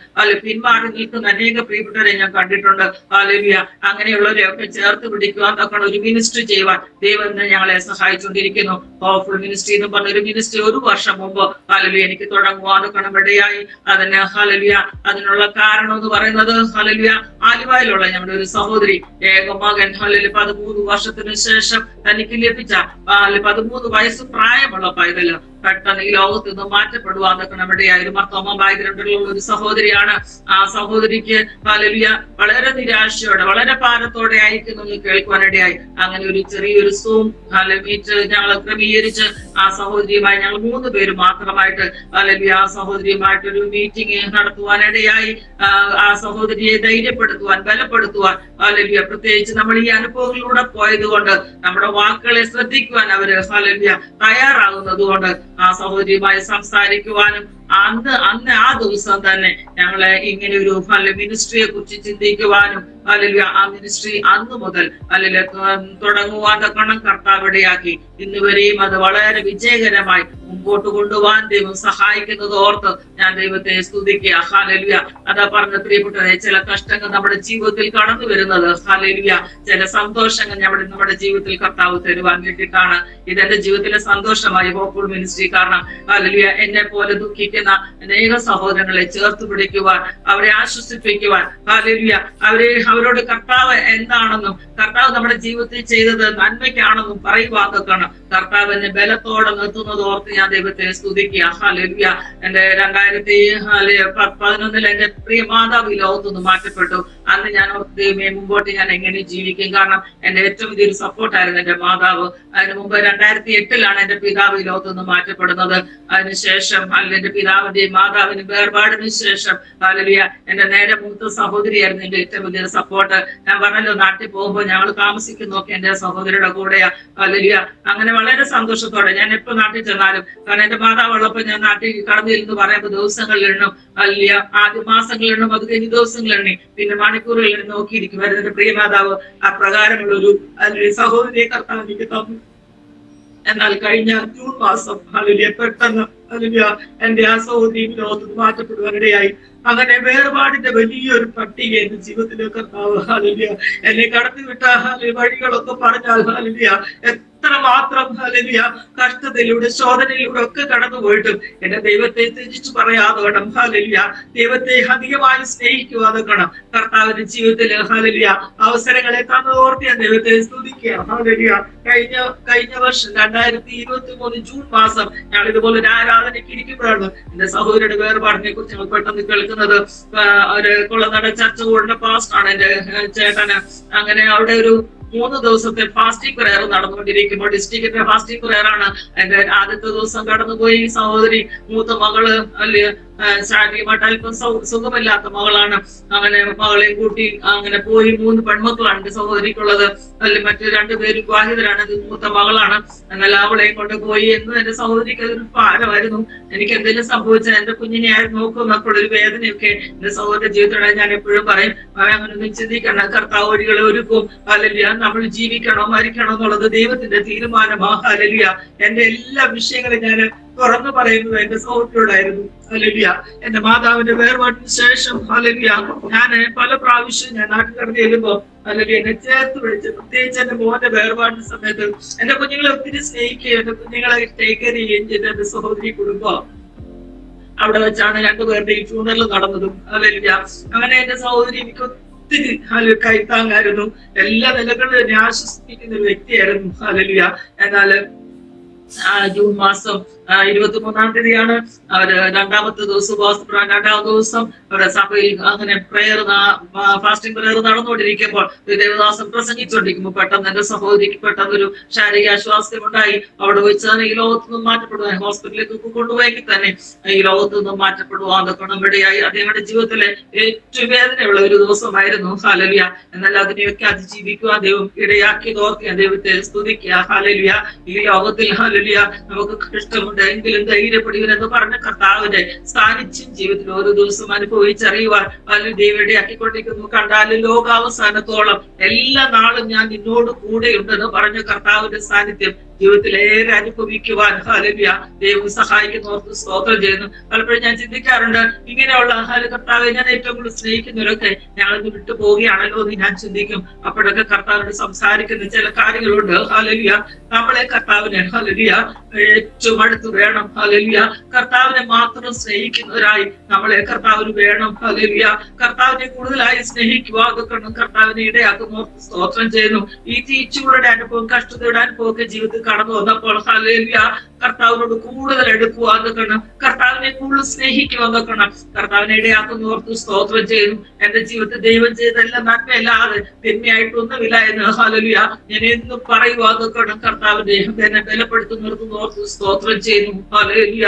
പിന്മാറി നിൽക്കുന്ന അനേക പ്രിയപ്പെട്ടവരെ ഞാൻ കണ്ടിട്ടുണ്ട്. ഹല്ലേലൂയ. അങ്ങനെയുള്ളവരെയൊക്കെ ചേർത്ത് പിടിക്കുവാൻ തക്കണം ഒരു മിനിസ്ട്രി ചെയ്യുവാൻ ദൈവം ഞങ്ങളെ സഹായിച്ചുകൊണ്ടിരിക്കുന്നു. പവർഫുൾ മിനിസ്ട്രി എന്ന് പറഞ്ഞ ഒരു മിനിസ്ട്രി 1 വർഷം മുമ്പ് ഹല്ലേലൂയ എനിക്ക് തുടങ്ങുവാൻ ഇടയായി. അതിന് ഹല്ലേലൂയ അതിനുള്ള കാരണം എന്ന് പറയുന്നത് ഹല്ലേലൂയ ആലുവയിലുള്ള ഞങ്ങളുടെ ഒരു സഹോദരി ഏകമകൻ ഹല്ലേലൂയ 13 വർഷത്തിന് ശേഷം തനിക്ക് ലഭിച്ച 13 വയസ്സ് പ്രായമുള്ള പൈതല് പെട്ടെന്ന് ഈ ലോകത്ത് നിന്ന് മാറ്റപ്പെടുവാൻ ഇടയായി. മർത്തോമ ബാഗ്രൗണ്ടിലുള്ള ഒരു സഹോദരിയാണ്. ആ സഹോദരിക്ക് ഹല്ലേലൂയ വളരെ നിരാശയോടെ വളരെ ഭാരത്തോടെ അയക്കുന്നത് കേൾക്കുവാനിടയായി. അങ്ങനെ ഒരു ചെറിയൊരു സൂം മീറ്റ് ഞങ്ങൾ ക്രമീകരിച്ച് ആ സഹോദരിയുമായി ഞങ്ങൾ 3 പേര് മാത്രമായിട്ട് ഹല്ലേലൂയ ആ സഹോദരിയുമായിട്ടൊരു മീറ്റിംഗ് നടത്തുവാനിടയായി. ആ സഹോദരിയെ ധൈര്യപ്പെടുത്തുവാൻ, ബലപ്പെടുത്തുവാൻ ഹല്ലേലൂയ, പ്രത്യേകിച്ച് നമ്മൾ ഈ അനുഭവങ്ങളിലൂടെ പോയത് കൊണ്ട് നമ്മുടെ വാക്കുകളെ ശ്രദ്ധിക്കുവാൻ അവര് ഹല്ലേലൂയ തയ്യാറാകുന്നത് കൊണ്ട് ആ സഹോദരിയുമായി സംസാരിക്കുവാനും അന്ന് ആ ദിവസം തന്നെ ഞങ്ങളെ ഇങ്ങനെ ഒരു മിനിസ്ട്രിയെ കുറിച്ച് ചിന്തിക്കുവാനും ഹല്ലേലൂയ ആ മിനിസ്ട്രി അന്ന് മുതൽ ഹല്ലേലൂയ തുടങ്ങുവാൻ തക്കണം കർത്താവ് ഇടയാക്കി. ഇന്നുവരെയും അത് വളരെ വിജയകരമായി മുമ്പോട്ട് കൊണ്ടുപോകാൻ ദൈവം സഹായിക്കുന്നത് ഓർത്ത് ഞാൻ ദൈവത്തെ സ്തുതിക്കുക. ഹല്ലേലൂയ. അതാ പറഞ്ഞ പ്രിയപ്പെട്ടവരെ, ചില കഷ്ടങ്ങൾ നമ്മുടെ ജീവിതത്തിൽ കടന്നു വരുന്നത് ഹല്ലേലൂയ ചില സന്തോഷങ്ങൾ നമ്മുടെ ജീവിതത്തിൽ കർത്താവ് തരുവാൻ വേണ്ടിയിട്ടാണ്. ഇതെന്റെ ജീവിതത്തിലെ സന്തോഷമായി ഹോപ്പ്ഫുൾ മിനിസ്ട്രി. കാരണം ഹല്ലേലൂയ എന്നെ പോലെ ദുഃഖിക്കുന്ന അനേക സഹോദരങ്ങളെ ചേർത്ത് പിടിക്കുവാൻ, അവരെ ആശ്വസിപ്പിക്കുവാൻ, ഹല്ലേലൂയ അവരോട് കർത്താവ് എന്താണെന്നും കർത്താവ് നമ്മുടെ ജീവിതത്തിൽ ചെയ്തത് നന്മയ്ക്കാണെന്നും പറയുവാൻ നിൽക്കണം. കർത്താവ് എന്നെ ബലത്തോടെ നിർത്തുന്നത് ഓർത്ത് ഞാൻ ദൈവത്തെ സ്തുതിക്കുക. ഹല്ലേലൂയ. എന്റെ 2011 എന്റെ പ്രിയ മാതാവ് ഈ ലോകത്തുനിന്ന് മാറ്റപ്പെട്ടു. അന്ന് ഞാൻ ഓർത്ത് ദൈവമേ മുമ്പോട്ട് ഞാൻ എങ്ങനെ ജീവിക്കും? കാരണം എന്റെ ഏറ്റവും വലിയൊരു സപ്പോർട്ടായിരുന്നു എന്റെ മാതാവ്. അതിന് മുമ്പ് 2008 എന്റെ പിതാവ് ഈ ലോകത്തുനിന്ന് മാറ്റപ്പെടുന്നത്. അതിനുശേഷം എന്റെ പിതാവിന്റെയും മാതാവിന്റെ വേർപാടിന് ശേഷം ഹല്ലേലൂയ എന്റെ നേരെ മൂത്ത സഹോദരിയായിരുന്നു എന്റെ ഏറ്റവും വലിയൊരു സപ്പോർട്ട്. ഞാൻ പറഞ്ഞല്ലോ, നാട്ടിൽ പോകുമ്പോൾ ഞങ്ങൾ താമസിക്കുന്നൊക്കെ എന്റെ സഹോദരിയുടെ കൂടെയാ. ഹല്ലേലൂയ. അങ്ങനെ വളരെ സന്തോഷത്തോടെ ഞാൻ എപ്പോൾ നാട്ടിൽ ചെന്നാലും, കാരണം എന്റെ മാതാവ് ഉള്ളപ്പോൾ ഞാൻ നാട്ടിൽ കടന്നിരുന്ന് പറയുമ്പോൾ ദിവസങ്ങളിലെണ്ണും, ഹല്ലേലൂയ ആദ്യ മാസങ്ങളിലെണ്ണും, അത് കഴിഞ്ഞ് ദിവസങ്ങളിലെണ്ണി, പിന്നെ മണിക്കൂറുകളിൽ നോക്കിയിരിക്കുമായിരുന്നു. എന്റെ പ്രിയ മാതാവ് അപ്രകാരമുള്ള ഒരു സഹോദരിയെ കർത്താവ് എനിക്ക് തന്നു. എന്നാൽ കഴിഞ്ഞ ജൂൺ മാസം ഹല്ലേലൂയ പെട്ടെന്ന് ഹല്ലേലൂയ എന്റെ ആ സഹോദരി ലോകത്ത് മാറ്റപ്പെടുവാനിടയായി. അങ്ങനെ വേർപാടിന്റെ വലിയൊരു പട്ടിക എന്റെ ജീവിതത്തിലെ കർത്താവ് ഹല്ലേലൂയ എന്നെ കടത്തിവിട്ട വഴികളൊക്കെ പറഞ്ഞാൽ ഹല്ലേലൂയ എത്രമാത്രം ഹല്ലേലൂയ കഷ്ടതയിലൂടെ ശോധനയിലൂടെ ഒക്കെ കടന്നുപോയിട്ടും എന്റെ ദൈവത്തെ തിരിച്ചു പറയാതെ വേണം ഹല്ലേലൂയ ദൈവത്തെ അധികമായി സ്നേഹിക്കുവാതെ വേണം. കർത്താവിന്റെ ജീവിതത്തിൽ ഹല്ലേലൂയ അവസരങ്ങളെ തന്നതോർത്ത് ഞാൻ ദൈവത്തെ സ്തുതിക്കുക. ഹല്ലേലൂയ കഴിഞ്ഞ വർഷം 2023 ജൂൺ മാസം ഞങ്ങൾ ഇതുപോലെ ഒരു ആരാധനയ്ക്ക് ഇരിക്കുമ്പോഴാണ് എന്റെ സഹോദരിയുടെ വേർപാടിനെ കുറിച്ച് ഞങ്ങൾ പെട്ടെന്ന് കേൾക്കുന്നത്. ഒരു കുളനട ചർച്ച കൂടുന്ന പാസ്റ്റാണ് എന്റെ ചേട്ടന്. അങ്ങനെ അവിടെ ഒരു 3 ദിവസത്തെ ഫാസ്റ്റിംഗ് പ്രയർ നടന്നുകൊണ്ടിരിക്കുമ്പോൾ, ഡിസ്ട്രിക്റ്റിന്റെ ഫാസ്റ്റിംഗ് പ്രയർ ആണ്. എന്റെ ആദ്യത്തെ ദിവസം കടന്നുപോയി സഹോദരി മൂത്ത മകള് അല്ലെ ശാരീരികമായിട്ട് അല്പം സുഖമില്ലാത്ത മകളാണ്. അങ്ങനെ മകളെ കൂട്ടി അങ്ങനെ പോയി. 3 പെൺമക്കളാണ് എന്റെ സഹോദരിക്കുള്ളത്. അല്ലെ മറ്റു 2 പേര് വിവാഹിതരാണ്. മൂത്ത മകളാണ്. എന്നാൽ അവളെ കൊണ്ട് പോയി എന്ന് എന്റെ സഹോദരിക്ക് അതൊരു ഭാരമായിരുന്നു. എനിക്ക് എന്തെങ്കിലും സംഭവിച്ചാൽ എന്റെ കുഞ്ഞിനെ ആരും നോക്കുന്നപ്പോൾ ഒരു വേദനയൊക്കെ എന്റെ സഹോദര ജീവിതത്തോടെ ഞാൻ എപ്പോഴും പറയും, അങ്ങനൊന്നും ചിന്തിക്കണം, കർത്താവ് വഴികളെ ഒരുക്കും. ഹല്ലേലൂയ നമ്മൾ ജീവിക്കണോ മരിക്കണോ എന്നുള്ളത് ദൈവത്തിന്റെ തീരുമാനമാ. ഹല്ലേലൂയ എന്റെ എല്ലാ വിഷയങ്ങളും ഞാൻ തുറന്നു പറയുന്നത് എന്റെ സഹോദരിയോടായിരുന്നു. ഹല്ലേലൂയ എന്റെ മാതാവിന്റെ വേർപാടിന് ശേഷം ഹല്ലേലൂയ ഞാൻ പല പ്രാവശ്യം ഞാൻ നാട്ടിൽ കടന്നു ചെല്ലുമ്പോ ഹല്ലേലൂയ എന്നെ ചേർത്ത് വിളിച്ച്, പ്രത്യേകിച്ച് എന്റെ മോന്റെ വേർപാടിന്റെ സമയത്ത് എന്റെ കുഞ്ഞുങ്ങളെ ഒത്തിരി സ്നേഹിക്കുകയും എന്റെ കുഞ്ഞുങ്ങളെ ടേക്ക് കെയർ ചെയ്യുകയും ചെയ്ത എന്റെ സഹോദരി കുടുംബം അവിടെ വെച്ചാണ് 2 പേരുടെയും ഫ്യൂണറൽ നടന്നതും. ഹല്ലേലൂയ അങ്ങനെ എന്റെ സഹോദരി എനിക്ക് ഒത്തിരി കൈത്താങ്ങായിരുന്നു. എല്ലാ നിലകളിലും എന്നെ ആശ്വസിപ്പിക്കുന്ന ഒരു വ്യക്തിയായിരുന്നു. ഹല്ലേലൂയ. എന്നാല് ജൂൺ മാസം 23-ാം തീയതിയാണ് അവര് 2ാമത്തെ ദിവസം 2ാം ദിവസം അവരുടെ സഭയിൽ അങ്ങനെ പ്രയർ ഫാസ്റ്റിംഗ് പ്രയർ നടന്നുകൊണ്ടിരിക്കുമ്പോൾ ദേവദാസൻ പ്രസംഗിച്ചുകൊണ്ടിരിക്കുമ്പോൾ പെട്ടെന്ന് എന്റെ സഹോദരിക്ക് പെട്ടെന്നൊരു ശാരീരിക ആശ്വാസം ഉണ്ടായി. അവിടെ വെച്ച് തന്നെ ഈ ലോകത്ത് നിന്നും മാറ്റപ്പെടുവാൻ, ഹോസ്പിറ്റലിലേക്ക് കൊണ്ടുപോയെങ്കിൽ തന്നെ ഈ ലോകത്ത് നിന്നും മാറ്റപ്പെടുവാൻ ഇടയായി. അദ്ദേഹത്തിന്റെ ജീവിതത്തിലെ ഏറ്റവും വേദനയുള്ള ഒരു ദിവസമായിരുന്നു. ഹല്ലേലൂയ. എന്നാൽ അതിനെയൊക്കെ അതിജീവിക്കുവാൻ ദൈവം ഇടയാക്കി ഓർക്കുക, ദൈവത്തെ സ്തുതിക്കുക. ഹല്ലേലൂയ ഈ ലോകത്തിൽ ഹല്ലേലൂയ നമുക്ക് കഷ്ടമുണ്ട് എങ്കിലും ധൈര്യപ്പെടുവനെന്ന് പറഞ്ഞ കർത്താവിന്റെ സാന്നിധ്യം ജീവിതത്തിൽ ഓരോ ദിവസം അനുഭവിച്ചറിയുവാൻ ദൈവം ഇടയാക്കിക്കൊണ്ടിരിക്കുന്നു. കണ്ടാലും ലോകാവസാനത്തോളം എല്ലാ നാളും ഞാൻ നിന്നോട് കൂടെയുണ്ടെന്ന് പറഞ്ഞ കർത്താവിന്റെ സാന്നിധ്യം ജീവിതത്തിലേറെ അനുഭവിക്കുവാൻ ഹല്ലേലൂയ ദൈവം സഹായിക്കുന്നവർക്ക് സ്തോത്രം ചെയ്യുന്നു. പലപ്പോഴും ഞാൻ ചിന്തിക്കാറുണ്ട്, ഇങ്ങനെയുള്ള കർത്താവെ ഞാൻ ഏറ്റവും കൂടുതൽ സ്നേഹിക്കുന്നവരൊക്കെ ഞങ്ങളിത് വിട്ടു പോവുകയാണല്ലോ എന്ന് ഞാൻ ചിന്തിക്കും. അപ്പോഴൊക്കെ കർത്താവിനോട് സംസാരിക്കുന്ന ചില കാര്യങ്ങളുണ്ട്. ഹല്ലേലൂയ നമ്മളെ കർത്താവിനെ ഹല്ലേലൂയ ഏറ്റവും അടുത്ത് വേണം. ഹല്ലേലൂയ കർത്താവിനെ മാത്രം സ്നേഹിക്കുന്നവരായി നമ്മളെ കർത്താവിന് വേണം. ഹല്ലേലൂയ കർത്താവിനെ കൂടുതലായി സ്നേഹിക്കുക, അതൊക്കെ കർത്താവിനെ ഇടയാക്കുന്നവർക്ക് സ്തോത്രം ചെയ്യുന്നു. ഈ തീച്ചുകളുടെ അനുഭവം, കഷ്ടതയുടെ അനുഭവമൊക്കെ ജീവിതത്തിൽ കടന്നു വന്നപ്പോൾ ഹല്ലേലൂയ കർത്താവിനോട് കൂടുതൽ എടുക്കുവാൻ നോക്കണം, കർത്താവിനെ കൂടുതൽ സ്നേഹിക്കുവാൻ നോക്കണം. കർത്താവിനെ ഇടയാക്കുന്ന ഓർത്ത് സ്തോത്രം ചെയ്തു. എന്റെ ജീവിതത്തിൽ ദൈവം ചെയ്തെല്ലാം നന്മയല്ലാതെ തിന്മയായിട്ടൊന്നുമില്ല എന്ന് ഹല്ലേലൂയ ഞാൻ എന്നും പറയുവാൻ നോക്കണം. കർത്താവിന്റെ എന്നെ ബലപ്പെടുത്തുന്ന ഓർത്ത് സ്തോത്രം ചെയ്തു. ഹല്ലേലൂയ.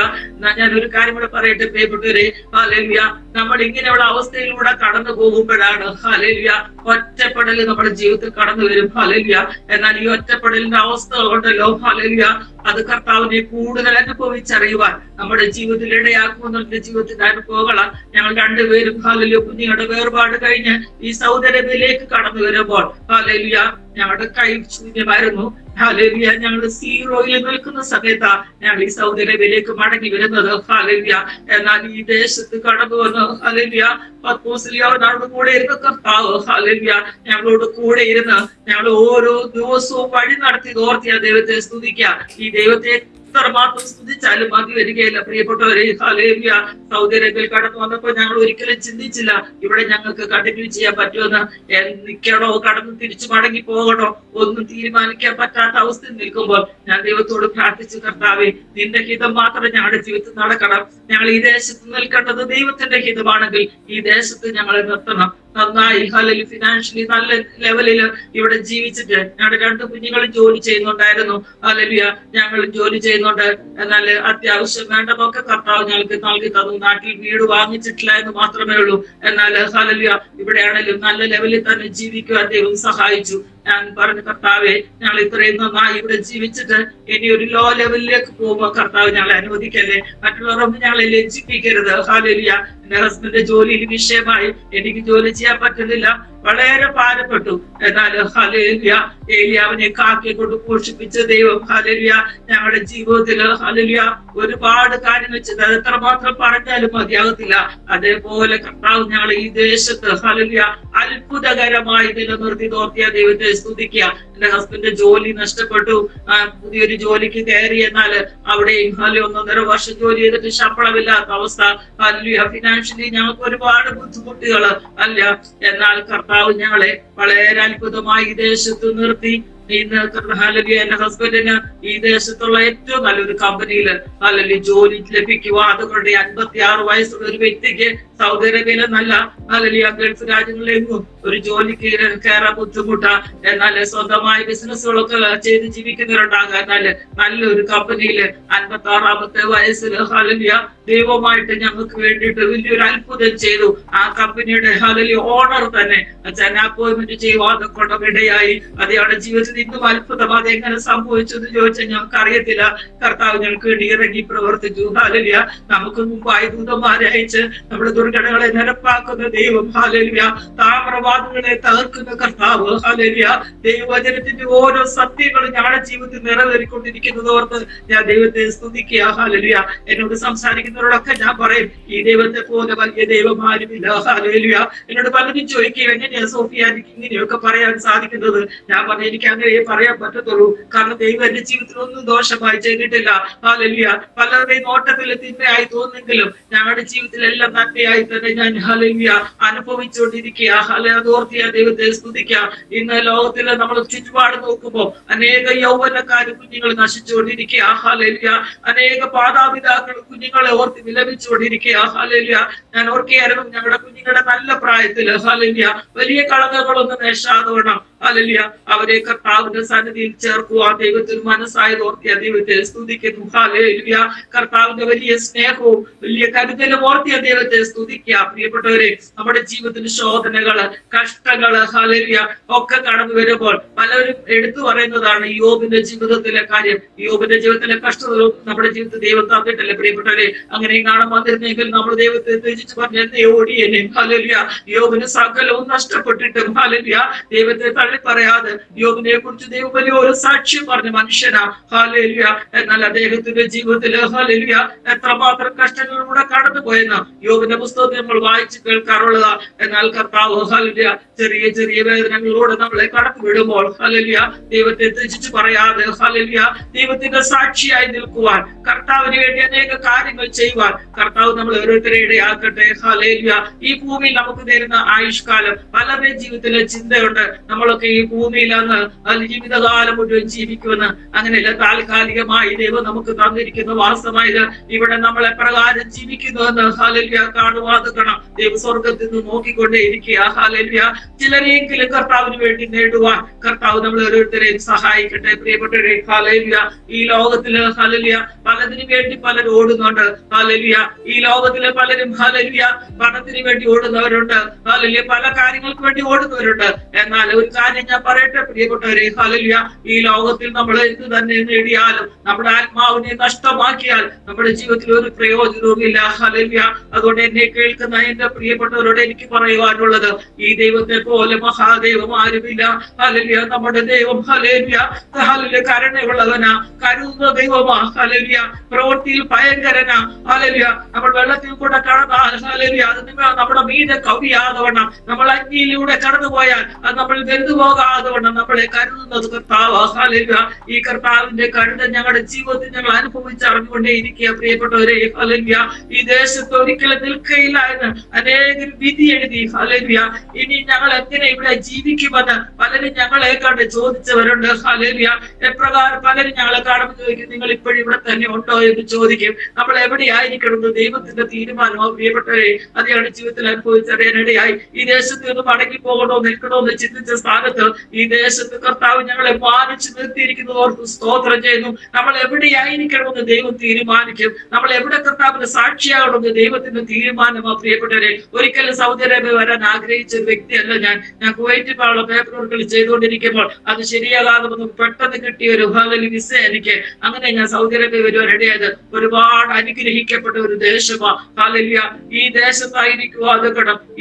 ഞാൻ ഒരു കാര്യം കൂടെ പറയട്ടെ പ്രിയപ്പെട്ടവരെ, ഹല്ലേലൂയ നമ്മൾ ഇങ്ങനെയുള്ള അവസ്ഥയിലൂടെ കടന്നു പോകുമ്പോഴാണ് ഹല്ലേലൂയ ഒറ്റപ്പെടൽ നമ്മുടെ ജീവിതത്തിൽ കടന്നു വരും. ഹല്ലേലൂയ. എന്നാൽ ഈ ഒറ്റപ്പെടലിന്റെ അവസ്ഥകൾ ഉണ്ടല്ലോ ഹല്ലേലൂയ, അത് കർത്താവിനെ കൂടുതൽ അനുഭവിച്ചറിയുവാൻ നമ്മുടെ ജീവിതത്തിൽ ഇടയാക്കുമെന്നുള്ള ജീവിതത്തിന്റെ അനുഭവങ്ങളാണ്. ഞങ്ങൾ രണ്ടുപേരും ഹല്ലേലൂയ കുഞ്ഞുങ്ങളുടെ വേർപാട് കഴിഞ്ഞ് ഈ സൗദി അറേബ്യയിലേക്ക് കടന്നു വരുമ്പോൾ ഹല്ലേലൂയ ഞങ്ങളുടെ കൈ ശൂന്യമായിരുന്നു. ഹല്ലേലൂയ ഞങ്ങൾ സീറോയിൽ നിൽക്കുന്ന സമയത്താ ഞങ്ങൾ ഈ സൗദി അറേബ്യയിലേക്ക് മടങ്ങി വരുന്നത്. ഹല്ലേലൂയ. എന്നാൽ ഈ ദേശത്ത് കടന്നു വന്ന് ഹല്ലേലൂയ പത്മോസ്ലിയോട് കൂടെ ഇരുന്ന കർത്താവ് ഹല്ലേലൂയ ഞങ്ങളോട് കൂടെ ഇരുന്ന് ഞങ്ങൾ ഓരോ ദിവസവും വഴി നടത്തി ഓർത്തിയ ദൈവത്തെ സ്തുതിക്കുക. ഈ ദൈവത്തെ എത്രമാത്രം സ്തുതിച്ചാലും മതി വരികയില്ല പ്രിയപ്പെട്ടവരെ. ഹല്ലേലൂയ. സൗദി അറേബ്യയിൽ കടന്നു വന്നപ്പോൾ ഞങ്ങൾ ഒരിക്കലും ചിന്തിച്ചില്ല ഇവിടെ ഞങ്ങൾക്ക് കണ്ടിന്യൂ ചെയ്യാൻ പറ്റുമെന്ന്. നിൽക്കണോ കടന്ന് തിരിച്ചു മടങ്ങി പോകണോ ഒന്നും തീരുമാനിക്കാൻ പറ്റാത്ത അവസ്ഥയിൽ നിൽക്കുമ്പോൾ ഞാൻ ദൈവത്തോട് പ്രാർത്ഥിച്ചു, കർത്താവേ നിന്റെ ഹിതം മാത്രമേ ഞങ്ങളുടെ ജീവിതത്തിൽ നടക്കണം. ഞങ്ങൾ ഈ ദേശത്ത് നിൽക്കേണ്ടത് ദൈവത്തിന്റെ ഹിതമാണെങ്കിൽ ഈ ദേശത്ത് ഞങ്ങളെ നിർത്തണം. നന്നായി ഹല്ലേലൂയ ഫിനാൻഷ്യലി നല്ല ലെവലിൽ ഇവിടെ ജീവിച്ചിട്ട് ഞങ്ങളുടെ 2 കുഞ്ഞുങ്ങളും ജോലി ചെയ്യുന്നുണ്ടായിരുന്നു. ഹല്ലേലൂയ ഞങ്ങൾ ജോലി ചെയ്യുന്നുണ്ട്. എന്നാൽ അത്യാവശ്യം വേണ്ടതൊക്കെ കർത്താവ് ഞങ്ങൾക്ക് നൽകി തന്നു. നാട്ടിൽ വീട് വാങ്ങിച്ചിട്ടില്ല എന്ന് മാത്രമേ ഉള്ളൂ. എന്നാൽ ഹല്ലേലൂയ ഇവിടെയാണെങ്കിലും നല്ല ലെവലിൽ തന്നെ ജീവിക്കുവാൻ ദൈവം സഹായിച്ചു. ഞാൻ പറഞ്ഞു, കർത്താവെ ഞങ്ങൾ ഇത്രയും നന്നായി ഇവിടെ ജീവിച്ചിട്ട് ഇനി ഒരു ലോ ലെവലിലേക്ക് പോകുമ്പോൾ കർത്താവ് ഞങ്ങളെ അനുവദിക്കല്ലേ, മറ്റുള്ളവരൊന്നും ഞങ്ങളെ ലജ്ജിപ്പിക്കരുത്. ഹല്ലേലൂയ. എന്റെ ഹസ്ബൻഡിന്റെ ജോലിയിൽ വിഷയമായി എനിക്ക് ജോലി ചെയ്യാൻ പറ്റുന്നില്ല, വളരെ ഭാരപ്പെട്ടു. എന്നാൽ ഹല്ലേലൂയ ഏലിയാവിനെ കാക്കെ കൊണ്ട് പോഷിപ്പിച്ച ദൈവം ഹല്ലേലൂയ ഞങ്ങളുടെ ജീവിതത്തിൽ ഹല്ലേലൂയ ഒരുപാട് കാര്യങ്ങൾ ചെയ്ത് എത്രമാത്രം പറഞ്ഞാലും മതിയാകത്തില്ല. അതേപോലെ കർത്താവ് ഞങ്ങൾ ഈ ദേശത്ത് ഹല്ലേലൂയ അത്ഭുതകരമായി നിലനിർത്തി നോക്കിയ ദൈവത്തെ സ്തുതിക്കുക. എന്റെ ഹസ്ബൻഡിന്റെ ജോലി നഷ്ടപ്പെട്ടു, പുതിയൊരു ജോലിക്ക് കയറി. എന്നാൽ അവിടെയും ഹല്ലേലൂയ 1.5 വർഷം ജോലി ചെയ്തിട്ട് ശമ്പളമില്ലാത്ത അവസ്ഥ. ഹല്ലേലൂയ ഫിനാൻഷ്യലി ഞങ്ങൾക്ക് ഒരുപാട് ബുദ്ധിമുട്ടുകൾ അല്ല. എന്നാൽ കർത്താവ് ഞങ്ങളെ വളരെ അത്ഭുതമായി ഈ ദേശത്ത് നിർത്തി. ഇന്ന് ഹല്ലേലൂയ എന്റെ ഹസ്ബൻഡിന് ഈ ദേശത്തുള്ള ഏറ്റവും നല്ലൊരു കമ്പനിയിൽ ഹല്ലേലൂയ ജോലി ലഭിക്കുക. അതുകൊണ്ട് 56 വയസ്സുള്ള ഒരു വ്യക്തിക്ക് സൗദി അറേബ്യയിലെ നല്ല ഹല്ലേലൂയ ഗൾഫ് രാജ്യങ്ങളിലെങ്ങും ഒരു ജോലിക്ക് കയറാൻ ബുദ്ധിമുട്ടാ. എന്നാൽ സ്വന്തമായ ബിസിനസ്സുകളൊക്കെ ചെയ്ത് ജീവിക്കുന്നവരുണ്ടാകാം. എന്നാൽ നല്ലൊരു കമ്പനിയിൽ 56-ാമത്തെ വയസ്സിൽ ഹല്ലേലൂയ ദൈവമായിട്ട് ഞങ്ങൾക്ക് വേണ്ടിയിട്ട് വലിയൊരു അത്ഭുതം ചെയ്തു. ആ കമ്പനിയുടെ ഹല്ലേലൂയ ഓണർ തന്നെ അപ്പോയിന്റ്മെന്റ് ചെയ്യുവാതെ കൊണ്ടവിടെയായി. അതെയാണ് ജീവിതത്തിൽ ഇന്നും അത്ഭുതം. അതെങ്ങനെ സംഭവിച്ചെന്ന് ചോദിച്ചാൽ ഞങ്ങൾക്ക് അറിയത്തില്ല. കർത്താവ് ഞങ്ങൾക്ക് വേണ്ടി ഇറങ്ങി പ്രവർത്തിച്ചു. ഹല്ലേലൂയ നമുക്ക് മുമ്പായി ദൂതന്മാരെ അയച്ച് നമ്മുടെ ദുർഘടങ്ങളെ നിരപ്പാക്കുന്ന ദൈവം. ഹല്ലേലൂയ താമ്രവാദങ്ങളെ തകർക്കുന്ന കർത്താവ്. ഹല്ലേലൂയ ദൈവവചനത്തിന്റെ ഓരോ സത്യങ്ങളും ഞങ്ങളുടെ ജീവിതത്തിൽ നിറവേറിക്കൊണ്ടിരിക്കുന്നത് ഓർത്ത് ഞാൻ ദൈവത്തെ സ്തുതിക്കുക. ഹല്ലേലൂയ എന്നോട് സംസാരിക്കുന്നവരോടൊക്കെ ഞാൻ പറയും, ഈ ദൈവത്തെ പോലെ വലിയ ദൈവം ആരുമില്ല. ഹല്ലേലൂയ എന്നോട് പലരും ചോദിക്കുക, എങ്ങനെയാ സോഫിയ എനിക്ക് ഇങ്ങനെയൊക്കെ പറയാൻ സാധിക്കുന്നത്? ഞാൻ പറഞ്ഞു, എനിക്ക് അങ്ങനെ പറയാൻ പറ്റത്തുള്ളൂ. കാരണം ദൈവം എന്റെ ജീവിതത്തിൽ ഒന്നും ദോഷമായി ചെയ്തിട്ടില്ല. ഹല്ലേലൂയ പലരുടെയും നോട്ടത്തിൽ തിന്മയായി തോന്നുമെങ്കിലും ഞങ്ങളുടെ ജീവിതത്തിലെല്ലാം നന്മയായി തന്നെ ഞാൻ ഹല്ലേലൂയ അനുഭവിച്ചുകൊണ്ടിരിക്കുക. അതോർത്തിയ ദൈവത്തെ സ്തുതിക്കുക. ഇന്ന് ലോകത്തിലെ നമ്മൾ ചുറ്റുപാട് നോക്കുമ്പോൾ അനേക യൗവനക്കാർ കുഞ്ഞുങ്ങൾ നശിച്ചുകൊണ്ടിരിക്കുക. ഹല്ലേലൂയ അനേക മാതാപിതാക്കൾ കുഞ്ഞുങ്ങളെ ഓർത്ത് വിലപിച്ചുകൊണ്ടിരിക്കുക. ഹല്ലേലൂയ ഞാൻ ഓർക്കുകയായിരുന്നു ഞങ്ങളുടെ കുഞ്ഞുങ്ങളുടെ നല്ല പ്രായത്തിൽ ഹല്ലേലൂയ വലിയ കളങ്കങ്ങളൊന്നും നേശാതെ വേണം ഹല്ലേലൂയ അവരെ കർത്താവിന്റെ സന്നിധിയിൽ ചേർക്കുവാൻ ദൈവത്തിന് മനസ്സായത് ഓർത്തിയ ദൈവത്തെ സ്തുതിക്കുന്നു. ഹല്ലേലൂയ കർത്താവിന്റെ വലിയ സ്നേഹവും വലിയ കരുതലും ഓർത്തിയ ദൈവത്തെ സ്തുതിക്കുക. പ്രിയപ്പെട്ടവരെ, നമ്മുടെ ജീവിതത്തിന് ശോധനകള്, കഷ്ടങ്ങള് ഹല്ലേലൂയ ഒക്കെ കടന്നു വരുമ്പോൾ പലരും എടുത്തു പറയുന്നതാണ് യോബിന്റെ ജീവിതത്തിലെ കാര്യം. യോബിന്റെ ജീവിതത്തിലെ കഷ്ടതകളും നമ്മുടെ ജീവിതത്തിൽ ദൈവം തന്നിട്ടല്ലേ പ്രിയപ്പെട്ടവരെ? അങ്ങനെ കാണാൻ വന്നിരുന്നെങ്കിൽ നമ്മൾ ദൈവത്തെ ത്യജിച്ച് പറഞ്ഞ എന്നെ ഓടിയനെ. ഹല്ലേലൂയ യോബിന് സകലവും നഷ്ടപ്പെട്ടിട്ടും ഹല്ലേലൂയ ദൈവത്തെ തള്ളി പറയാതെ യോബിനെ കുറിച്ച് ദൈവം വലിയ ഒരു സാക്ഷ്യം പറഞ്ഞ മനുഷ്യനാ. ഹല്ലേലൂയ എന്നാൽ അദ്ദേഹത്തിന്റെ ജീവിതത്തിൽ ഹല്ലേലൂയ എത്രമാത്രം കഷ്ടങ്ങളിലൂടെ കടന്നു പോയെന്ന് യോബിന്റെ പുസ്തകത്തിൽ നമ്മൾ വായിച്ച് കേൾക്കാറുള്ളതാ. എന്നാൽ കർത്താവ് ഹല്ലേലൂയ ചെറിയ ചെറിയ വേദനകളിലൂടെ നമ്മളെ കടന്നു വിടുമ്പോൾ ഹല്ലേലൂയ ദൈവത്തെ ത്യജിച്ച് പറയാതെ ഹല്ലേലൂയ ദൈവത്തിന്റെ സാക്ഷിയായി നിൽക്കുവാൻ, കർത്താവിന് വേണ്ടി അനേക കാര്യങ്ങൾ ചെയ്യുവാൻ കർത്താവ് നമ്മൾ ഓരോരുത്തരെ ഇടയാക്കട്ടെ. ഹല്ലേലൂയ ഈ ഭൂമിയിൽ നമുക്ക് തരുന്ന ആയുഷ്കാലം പലരുടെയും ജീവിതത്തിലെ ചിന്തയുണ്ട്. നമ്മൾ നമ്മളൊക്കെ ഈ ഭൂമിയിൽ അങ്ങ് ജീവിതകാലം മുഴുവൻ ജീവിക്കുമെന്ന്. അങ്ങനെയല്ല, താൽക്കാലികമായി ദൈവം നമുക്ക് തന്നിരിക്കുന്ന വാസമായത് ഇവിടെ നമ്മളെ പ്രകാരം ജീവിക്കുന്നുവെന്ന് ഹല്ലേലൂയ കാണുവാതെക്കണം. ദൈവ സ്വർഗത്തിൽ നിന്ന് നോക്കിക്കൊണ്ടേ ഇരിക്കുക. ഹല്ലേലൂയ. ചിലരെങ്കിലും കർത്താവിന് വേണ്ടി നേടുവാൻ കർത്താവ് നമ്മൾ ഓരോരുത്തരെയും സഹായിക്കട്ടെ. പ്രിയപ്പെട്ടവരെ, ഹല്ലേലൂയ. ഈ ലോകത്തില് ഹല്ലേലൂയ പലതിനു വേണ്ടി പലരും ഓടുന്നുണ്ട്. ഹല്ലേലൂയ. ഈ ലോകത്തിലെ പലരും ഹല്ലേലൂയ പണത്തിന് വേണ്ടി ഓടുന്നവരുണ്ട്. ഹല്ലേലൂയ പല കാര്യങ്ങൾക്ക് വേണ്ടി ഓടുന്നവരുണ്ട്. എന്നാൽ ഒരു കാര്യം ഞാൻ പറയട്ടെ പ്രിയപ്പെട്ടവരെ, ഹല്ലേലൂയ ഈ ലോകത്തിൽ നമ്മൾ എന്ത് തന്നെ നേടിയാലും നമ്മുടെ ആത്മാവിനെ നഷ്ടമാക്കിയാൽ നമ്മുടെ ജീവിതത്തിൽ ഒരു പ്രയോജനവുമില്ല. ഹല്ലേലൂയ. അതുകൊണ്ട് എന്നെ കേൾക്കുന്ന എന്റെ പ്രിയപ്പെട്ടവരോട് എനിക്ക് പറയുവാനുള്ളത്, ഈ ദൈവത്തെ പോലെ മഹാദൈവം ആരുമില്ല. ഹല്ലേലൂയ. നമ്മുടെ ദൈവം ഹല്ലേലൂയ ഹല്ലേലൂയ കരുണയുള്ളവനാ, കരുതുന്ന ദൈവമാ. ഹല്ലേലൂയ. പ്രവൃത്തിയിൽ ഭയങ്കരനാ. ഹല്ലേലൂയ. നമ്മൾ വെള്ളത്തിൽ കൂടെ കടന്നാൽ ഹല്ലേലൂയ അത് നമ്മുടെ മീതെ കവിയാതവണ്ണം, നമ്മൾ അഗ്നിയിലൂടെ കടന്നുപോയാൽ അത് നമ്മൾ വെന്തുപോകാതവണ്ണം നമ്മളെ കരുതുന്നത് കർത്താവ്. ഹല്ലേലൂയ. ഈ കർത്താവിന്റെ കരുതൽ ഞങ്ങളുടെ ജീവിതത്തിൽ ഞങ്ങൾ അനുഭവിച്ചറിഞ്ഞുകൊണ്ടേ ഇരിക്കുക. പ്രിയപ്പെട്ടവരെ, ഹല്ലേലൂയ ഈ ദേശത്ത് ഒരിക്കലും നിൽക്കയില്ല എന്ന് അനേകം വിധി എഴുതി. ഹല്ലേലൂയ. ഇനി ഞങ്ങൾ എങ്ങനെ ഇവിടെ ജീവിക്കുമെന്ന് പലരും ഞങ്ങളെ കണ്ട് ചോദിച്ചവരുണ്ട്. ഹല്ലേലൂയ. എപ്രകാരം പലരും ഞങ്ങളെ കാണുമ്പോൾ ചോദിക്കും, നിങ്ങൾ ഇപ്പോഴും ഇവിടെ തന്നെ ഉണ്ടോ എന്ന് ചോദിക്കും. നമ്മൾ എവിടെയായിരിക്കണം ദൈവത്തിന്റെ തീരുമാനമോ പ്രിയപ്പെട്ടവരെ അതെയാണ് ജീവിതത്തിൽ അനുഭവിച്ചറിയാനിടയായി. ഈ ദേശത്ത് നിന്ന് മടങ്ങി പോകണോ നിൽക്കണോ എന്ന് ചിന്തിച്ച സ്ഥാനത്ത് ഈ ദേശത്ത് കർത്താവ് ഞങ്ങളെ മാനിച്ചു നിർത്തിയിരിക്കുന്നത് ഓർത്ത് സ്തോത്രം ചെയ്യുന്നു. നമ്മൾ എവിടെയായിരിക്കണമെന്ന് ദൈവം തീരുമാനിക്കും. നമ്മൾ എവിടെ കർത്താവിന് സാക്ഷിയാകണമെന്ന് ദൈവത്തിന്റെ തീരുമാനമോ പ്രിയപ്പെട്ടവരെ. ഒരിക്കലും സൗദി അറേബ്യ വരാൻ ആഗ്രഹിച്ച ഒരു വ്യക്തിയല്ല ഞാൻ. കുവൈറ്റിൽ പോലുള്ള പേപ്പർ വർക്കുകൾ ചെയ്തുകൊണ്ടിരിക്കുമ്പോൾ അത് ശരിയാകാതെ പെട്ടെന്ന് കിട്ടിയ ഒരു വിസ എനിക്ക്. അങ്ങനെ ഞാൻ സൗദി അറേബ്യ വരുവാൻ ഇടയായത്. ഒരുപാട് അനുഗ്രഹിക്കപ്പെട്ട ഒരു ദേശമാണ്. ഹല്ലേലൂയ. ഈ ദേശത്തായിരിക്കുവാൻ,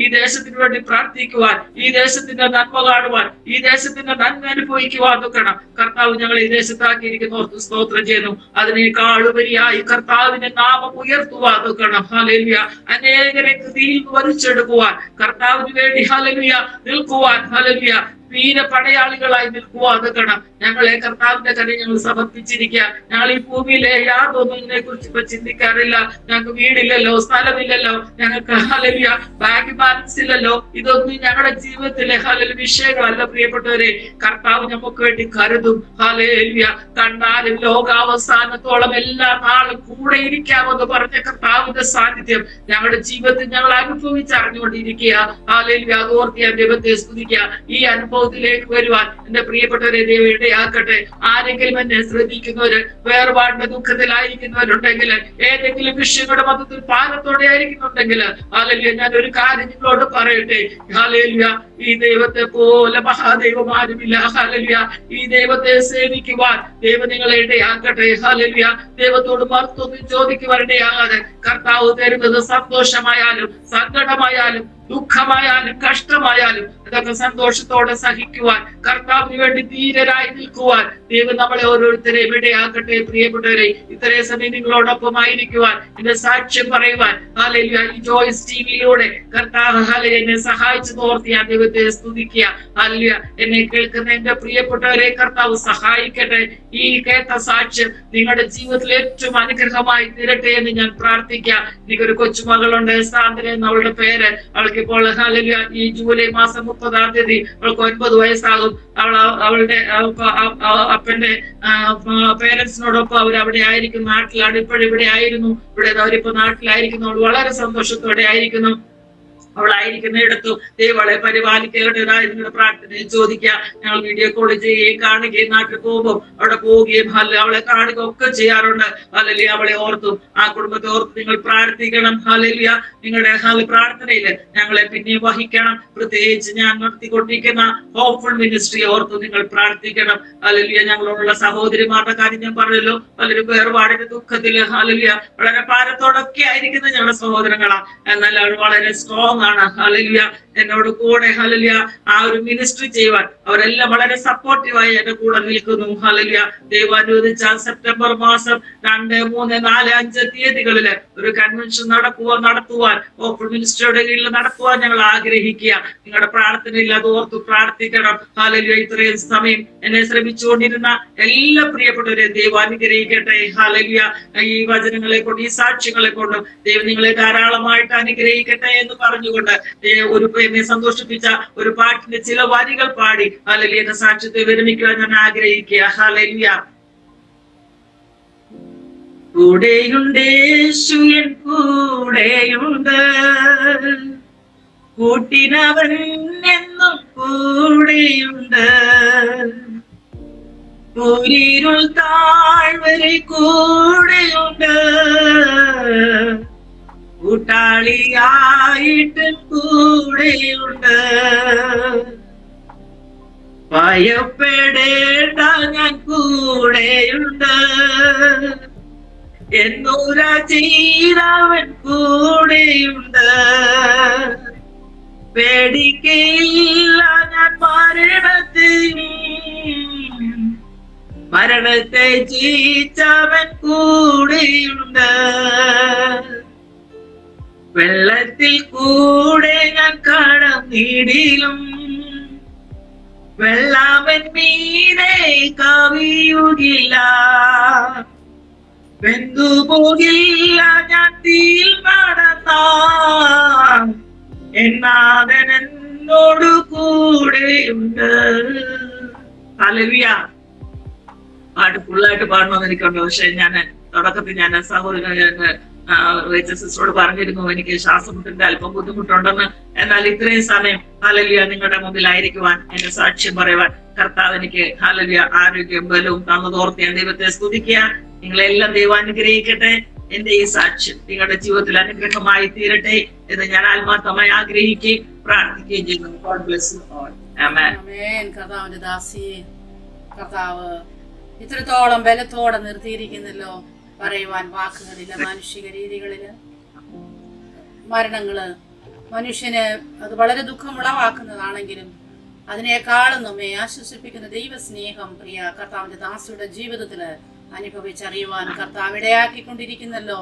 ഈ ദേശത്തിന് വേണ്ടി പ്രാർത്ഥിക്കുവാൻ, ഈ ദേശത്തിന്റെ നന്മ കാണുവാൻ, ഈ ദേശത്തിന്റെ നന്മ അനുഭവിക്കുവാൻ നോക്കണം. കർത്താവ് ഞങ്ങൾ ഈ ദേശത്താക്കിയിരിക്കുന്നവർക്ക് സ്തോത്രം ചെയ്യുന്നു. അതിനേക്കാൾ ഉപരിയായി കർത്താവിന്റെ നാമം ഉയർത്തുവാൻ നോക്കണം. ഹല്ലേലൂയ. അനേകരെ കൃതിയിൽ വലിച്ചെടുക്കുവാൻ കർത്താവിന് വേണ്ടി ഹല്ലേലൂയ നിൽക്കുവാൻ, ഹല്ലേലൂയ വീര പടയാളികളായി നിൽക്കുവാൻ നോക്കണം. ഞങ്ങളെ കർത്താവിന്റെ കരയിൽ ഞങ്ങൾ സമർപ്പിച്ചിരിക്കുക. ഞങ്ങൾ ഈ ഭൂമിയിലെ യാതൊന്നും ഇതിനെ കുറിച്ച് ഇപ്പൊ ചിന്തിക്കാറില്ല. ഞങ്ങൾക്ക് വീടില്ലല്ലോ, സ്ഥലമില്ലല്ലോ, ഞങ്ങൾക്ക് ഹല്ലേലൂയ ബാങ്ക് ബാലൻസ് ഇല്ലല്ലോ. ഇതൊന്നും ഞങ്ങളുടെ ജീവിതത്തിലെ ഹല്ലേലൂയ വിഷയങ്ങളല്ല പ്രിയപ്പെട്ടവരെ. കർത്താവ് നമുക്ക് വേണ്ടി കരുതും. ഹല്ലേലൂയ. കണ്ടാലും ലോകാവസാനത്തോളം എല്ലാ നാളും കൂടെ ഇരിക്കാമെന്ന് പറഞ്ഞ കർത്താവിന്റെ സാന്നിധ്യം ഞങ്ങളുടെ ജീവിതത്തിൽ ഞങ്ങൾ അനുഭവിച്ചറിഞ്ഞുകൊണ്ടിരിക്കുക. ഹല്ലേലൂയ. അതോർത്ത് ഞാൻ ദൈവത്തെ സ്തുതിക്കുക. ഈ അനുഭവത്തിലേക്ക് വരുവാൻ എന്റെ പ്രിയപ്പെട്ടവരെ ദൈവം ഇടയാക്കട്ടെ. ആരെങ്കിലും എന്നെ ശ്രദ്ധിക്കുന്നവര് വേർപാടിന്റെ ദുഃഖത്തിലായിരിക്കുന്നവരുണ്ടെങ്കിൽ, ഏതെങ്കിലും വിഷയങ്ങളുടെ മൊത്തത്തിൽ പാലത്തോടെ ആയിരിക്കുന്നുണ്ടെങ്കിൽ, ഹല്ലേലൂയ ഞാൻ ഒരു കാര്യം നിങ്ങളോട് പറയട്ടെ. ഹല്ലേലൂയ ഈ ദൈവത്തെ പോലെ മഹാദൈവം ആരുമില്ല. ഹല്ലേലൂയ ഈ ദൈവത്തെ സേവിക്കുവാൻ ദൈവം നിങ്ങളെ ഇടയാക്കട്ടെ. ഹല്ലേലൂയ ദൈവത്തോട് മറുത്തൊന്നും ചോദിക്കുവാൻ ഇടയാകാതെ കർത്താവ് തരുന്നത് സന്തോഷമായാലും സങ്കടമായാലും ദുഃഖമായാലും കഷ്ടമായാലും അതൊക്കെ സന്തോഷത്തോടെ സഹിക്കുവാൻ, കർത്താവിന് വേണ്ടി ധീരരായി നിൽക്കുവാൻ ദൈവം നമ്മളെ ഓരോരുത്തരെയും ഇടയാക്കട്ടെ. പ്രിയപ്പെട്ടവരെ, ഇത്രയും സമയം നിങ്ങളോടൊപ്പം ആയിരിക്കുവാൻ, എന്റെ സാക്ഷ്യം പറയുവാൻ ഹല്ലേലൂയ ഈ ജോയ്സ് ടിവിയിലൂടെ കർത്താവ് ഹല്ലേലൂയ എന്നെ സഹായിച്ചു തോർത്ത് ഞാൻ ദൈവത്തെ സ്തുതിക്കുക. ഹല്ലേലൂയ. എന്നെ കേൾക്കുന്ന എന്റെ പ്രിയപ്പെട്ടവരെ കർത്താവ് സഹായിക്കട്ടെ. ഈ കേട്ട സാക്ഷ്യം നിങ്ങളുടെ ജീവിതത്തിൽ ഏറ്റവും അനുഗ്രഹമായി തീരട്ടെ എന്ന് ഞാൻ പ്രാർത്ഥിക്കാം. എനിക്കൊരു കൊച്ചുമകളുണ്ട്, സാന്ദ്ര എന്നവളുടെ പേര്. ഇപ്പോൾ ഹല്ലേലൂയ ഈ ജൂലൈ മാസം 30-ാം തീയതി അവൾക്ക് 9 വയസ്സാകും. അവളുടെ അപ്പന്റെ പേരൻസിനോടൊപ്പം അവർ അവിടെ ആയിരിക്കും, നാട്ടിലാണ്. ഇപ്പോഴും ഇവിടെ ആയിരുന്നു. ഇവിടെ അവരിപ്പോ നാട്ടിലായിരിക്കുന്നു. അവൾ വളരെ സന്തോഷത്തോടെ ആയിരിക്കുന്നു. അവളായിരിക്കുന്നിടത്തും ദൈവളെ പരിപാലിക്കേണ്ടതായി നിങ്ങളുടെ പ്രാർത്ഥനയിൽ ചോദിക്കുക. ഞങ്ങൾ വീഡിയോ കോൾ ചെയ്യുകയും കാണുകയും നാട്ടിൽ പോകുമ്പോൾ അവിടെ പോവുകയും അവളെ കാണുക ഒക്കെ ചെയ്യാറുണ്ട്. ഹല്ലേലൂയ. അവളെ ഓർത്തും ആ കുടുംബത്തെ ഓർത്ത് നിങ്ങൾ പ്രാർത്ഥിക്കണം. ഹല്ലേലൂയ. നിങ്ങളുടെ പ്രാർത്ഥനയിൽ ഞങ്ങളെ പിന്നെ വഹിക്കണം. പ്രത്യേകിച്ച് ഞാൻ നടത്തിക്കൊണ്ടിരിക്കുന്ന ഹോപ്പ്ഫുൾ മിനിസ്ട്രി ഓർത്ത് നിങ്ങൾ പ്രാർത്ഥിക്കണം. ഹല്ലേലൂയ. ഞങ്ങളോടുള്ള സഹോദരിമാരുടെ കാര്യം ഞാൻ പറഞ്ഞല്ലോ. പലരും വേർപാടിന്റെ ദുഃഖത്തില് ഹല്ലേലൂയ വളരെ ഭാരത്തോടൊക്കെ ആയിരിക്കുന്ന ഞങ്ങളുടെ സഹോദരങ്ങളാണ്. എന്നാൽ അവർ വളരെ സ്ട്രോങ് ആണ്. ഹല്ലേലൂയ. എന്നോട് കൂടെ ഹല്ലേലൂയ ആ ഒരു മിനിസ്ട്രി ചെയ്യുവാൻ അവരെല്ലാം വളരെ സപ്പോർട്ടീവായി എന്റെ കൂടെ നിൽക്കുന്നു. ഹല്ലേലൂയ. ദൈവം അനുവദിച്ചാൽ സെപ്റ്റംബർ മാസം 2, 3, 4, 5 തീയതികളില് ഒരു കൺവെൻഷൻ നടത്തുവാൻ ഓപ്പൺ മിനിസ്ട്രിയുടെ കീഴിൽ നടത്തുവാൻ ഞങ്ങൾ ആഗ്രഹിക്കുക. നിങ്ങളുടെ പ്രാർത്ഥനയിൽ അത് ഓർത്ത് പ്രാർത്ഥിക്കണം. ഹല്ലേലൂയ. ഇത്രയും സമയം എന്നെ ശ്രമിച്ചുകൊണ്ടിരുന്ന എല്ലാ പ്രിയപ്പെട്ടവരെ ദൈവം അനുഗ്രഹിക്കട്ടെ. ഹല്ലേലൂയ. ഈ വചനങ്ങളെ കൊണ്ട്, ഈ സാക്ഷ്യങ്ങളെ കൊണ്ട് ദൈവം നിങ്ങളെ ധാരാളമായിട്ട് അനുഗ്രഹിക്കട്ടെ എന്ന് പറഞ്ഞു ചേർത്തുകൊണ്ട് എന്നെ സന്തോഷിപ്പിച്ച ഒരു പാട്ടിന്റെ ചില വരികൾ പാടി ഹല്ലേലൂയ എന്റെ സാക്ഷ്യത്തെ വിരമിക്കുവാൻ ഞാൻ ആഗ്രഹിക്കുക. ഹല്ലേലൂയ. കൂടെയുണ്ട് യേശു എൻ കൂടെയുണ്ട്, കൂട്ടിനവൻ എന്നും കൂടെയുണ്ട്, കൂരിരുൾ താഴ്വരെ കൂടെയുണ്ട്, കൂട്ടാളിയായിട്ട് കൂടെയുണ്ട്. ഭയപ്പെടേണ്ട ഞാൻ കൂടെയുണ്ട്, എന്നൂര ചെയ്തവൻ കൂടെയുണ്ട്, പേടിക്കയില്ല ഞാൻ മരണത്തെ ജയിച്ചവൻ കൂടെയുണ്ട്. വെള്ളത്തിൽ കൂടെ ഞാൻ കടന്നിടിലും വെള്ളാമൻ മീനെ കവിയുകില്ല, വെന്തു പോകില്ല ഞാൻ തീയിൽ നടന്നാൽ എന്നാഥൻ എന്നോട് കൂടെയുണ്ട്. ഹല്ലേലൂയ. പാട്ട് ഫുള്ളായിട്ട് പാടണമെന്ന് എനിക്കുണ്ട്. പക്ഷെ ഞാൻ തുടക്കത്തിൽ ഞാൻ സഹോദരൻ സിസ്റ്ററോട് പറഞ്ഞിരുന്നു എനിക്ക് ശ്വാസമുട്ടിന്റെ അല്പം ബുദ്ധിമുട്ടുണ്ടെന്ന്. എന്നാൽ ഇത്രയും സമയം ഹല്ലേലൂയ നിങ്ങളുടെ മുമ്പിലായിരിക്കുവാൻ, എന്റെ സാക്ഷ്യം പറയുവാൻ കർത്താവ് എനിക്ക് ഹല്ലേലൂയ ആരോഗ്യം ബലവും തന്നതോർത്ത് ഞാൻ ദൈവത്തെ സ്തുതിക്കുക. നിങ്ങളെല്ലാം ദൈവം അനുഗ്രഹിക്കട്ടെ. എന്റെ ഈ സാക്ഷ്യം നിങ്ങളുടെ ജീവിതത്തിൽ അനുഗ്രഹമായി തീരട്ടെ എന്ന് ഞാൻ ആത്മാർത്ഥമായി ആഗ്രഹിക്കുകയും പ്രാർത്ഥിക്കുകയും ചെയ്യുന്നു. God bless you all. Amen. ആമേൻ. കർത്താവിന്റെ ദാസിയെ കർത്താവ് ഇത്രത്തോളം ബലത്തോടെ നിർത്തിയിരിക്കുന്നല്ലോ. പറയുവാൻ വാക്കുകളില്ല. മാനുഷിക രീതികളില് മരണങ്ങള് മനുഷ്യന് അത് വളരെ ദുഃഖമുളവാക്കുന്നതാണെങ്കിലും അതിനേക്കാളും നമ്മെ ആശ്വസിപ്പിക്കുന്ന ദൈവസ്നേഹം പ്രിയ കർത്താവിന്റെ ദാസിയുടെ ജീവിതത്തില് അനുഭവിച്ചറിയുവാൻ കർത്താവ് ഇടയാക്കിക്കൊണ്ടിരിക്കുന്നല്ലോ.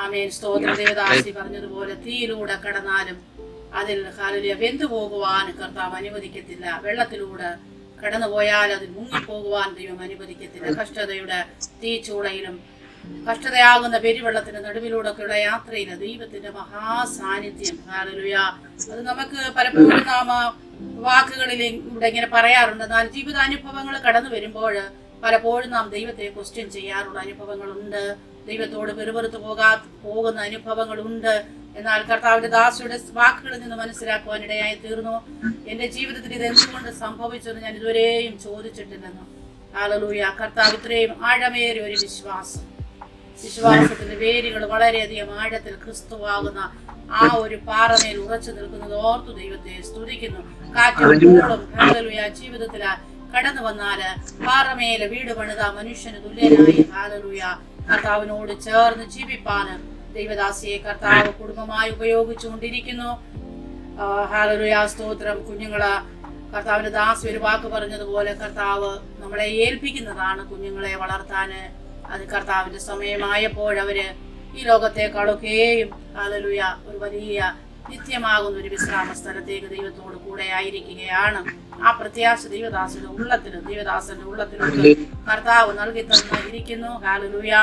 ആമേൻ. സ്തോത്രം. ദേവദാസി പറഞ്ഞതുപോലെ തീയിലൂടെ കടന്നാലും അതിൽ ഹല്ലേലൂയ വെന്തുപോകുവാൻ കർത്താവ് അനുവദിക്കത്തില്ല. വെള്ളത്തിലൂടെ കടന്നുപോയാൽ അതിൽ മുങ്ങിപ്പോകുവാൻ ദൈവം അനുവദിക്കത്തില്ല. കഷ്ടതയുടെ തീച്ചൂളയിലും കഷ്ടതയാകുന്ന പെരുവെള്ളത്തിന്റെ നടുവിലൂടെയൊക്കെയുള്ള യാത്രയിൽ ദൈവത്തിന്റെ മഹാസാന്നിധ്യം ഹല്ലേലൂയ അത് നമുക്ക് പലപ്പോഴും നാം വാക്കുകളിൽ ഇവിടെ ഇങ്ങനെ പറയാറുണ്ട്. എന്നാൽ ജീവിതാനുഭവങ്ങൾ കടന്നു വരുമ്പോൾ പലപ്പോഴും നാം ദൈവത്തെ ക്വസ്റ്റ്യൻ ചെയ്യാറുള്ള അനുഭവങ്ങളുണ്ട്. ദൈവത്തോട് പെരുപെറുത്തു പോകുന്ന അനുഭവങ്ങളുണ്ട്. എന്നാൽ കർത്താവിന്റെ ദാസിയുടെ വാക്കുകളിൽ നിന്ന് മനസ്സിലാക്കുവാൻ ഇടയായി തീർന്നു. എന്റെ ജീവിതത്തിൽ ഇത് എന്തുകൊണ്ട് സംഭവിച്ചെന്ന് ഞാൻ ഇതുവരെയും ചോദിച്ചിട്ടില്ലെന്ന്. ഹല്ലേലൂയ. കർത്താവ് ഇത്രയും ആഴമേറിയ ഒരു വിശ്വാസത്തിന്റെ വേരുകൾ വളരെയധികം ആഴത്തിൽ ക്രിസ്തുവാകുന്ന ആ ഒരു പാറമേൽ ഉറച്ചു നിൽക്കുന്നത് ഓർത്തു ദൈവത്തെ സ്തുതിക്കുന്നു. കാറ്റും ഹല്ലേലൂയ ജീവിതത്തില് കടന്നു വന്നാല് പാറമേല് വീട് പണിത മനുഷ്യന് തുല്യനായി ഹല്ലേലൂയ കർത്താവിനോട് ചേർന്ന് ജീവിപ്പാന് ദൈവദാസിയെ കർത്താവ് കുടുംബമായി ഉപയോഗിച്ചുകൊണ്ടിരിക്കുന്നു. ഹല്ലേലൂയ സ്തോത്രം. കുഞ്ഞുങ്ങള് കർത്താവിന്റെ ദാസി ഒരു വാക്ക് പറഞ്ഞതുപോലെ കർത്താവ് നമ്മളെ ഏൽപ്പിക്കുന്നതാണ് കുഞ്ഞുങ്ങളെ വളർത്താന്. അത് കർത്താവിന്റെ സമയമായപ്പോൾ അവര് ഈ ലോകത്തെക്കാളൊക്കെയും ഹല്ലേലൂയ ഒരു വലിയ നിത്യമാകുന്ന ഒരു വിശ്രാമ സ്ഥലത്തേക്ക് ദൈവത്തോട് കൂടെ ആയിരിക്കുകയാണ്. ആ പ്രത്യാശ ദൈവദാസന്റെ ഉള്ളത്തിലൊക്കെ കർത്താവ് നൽകി തന്നിരിക്കുന്നു. ഹല്ലേലൂയ.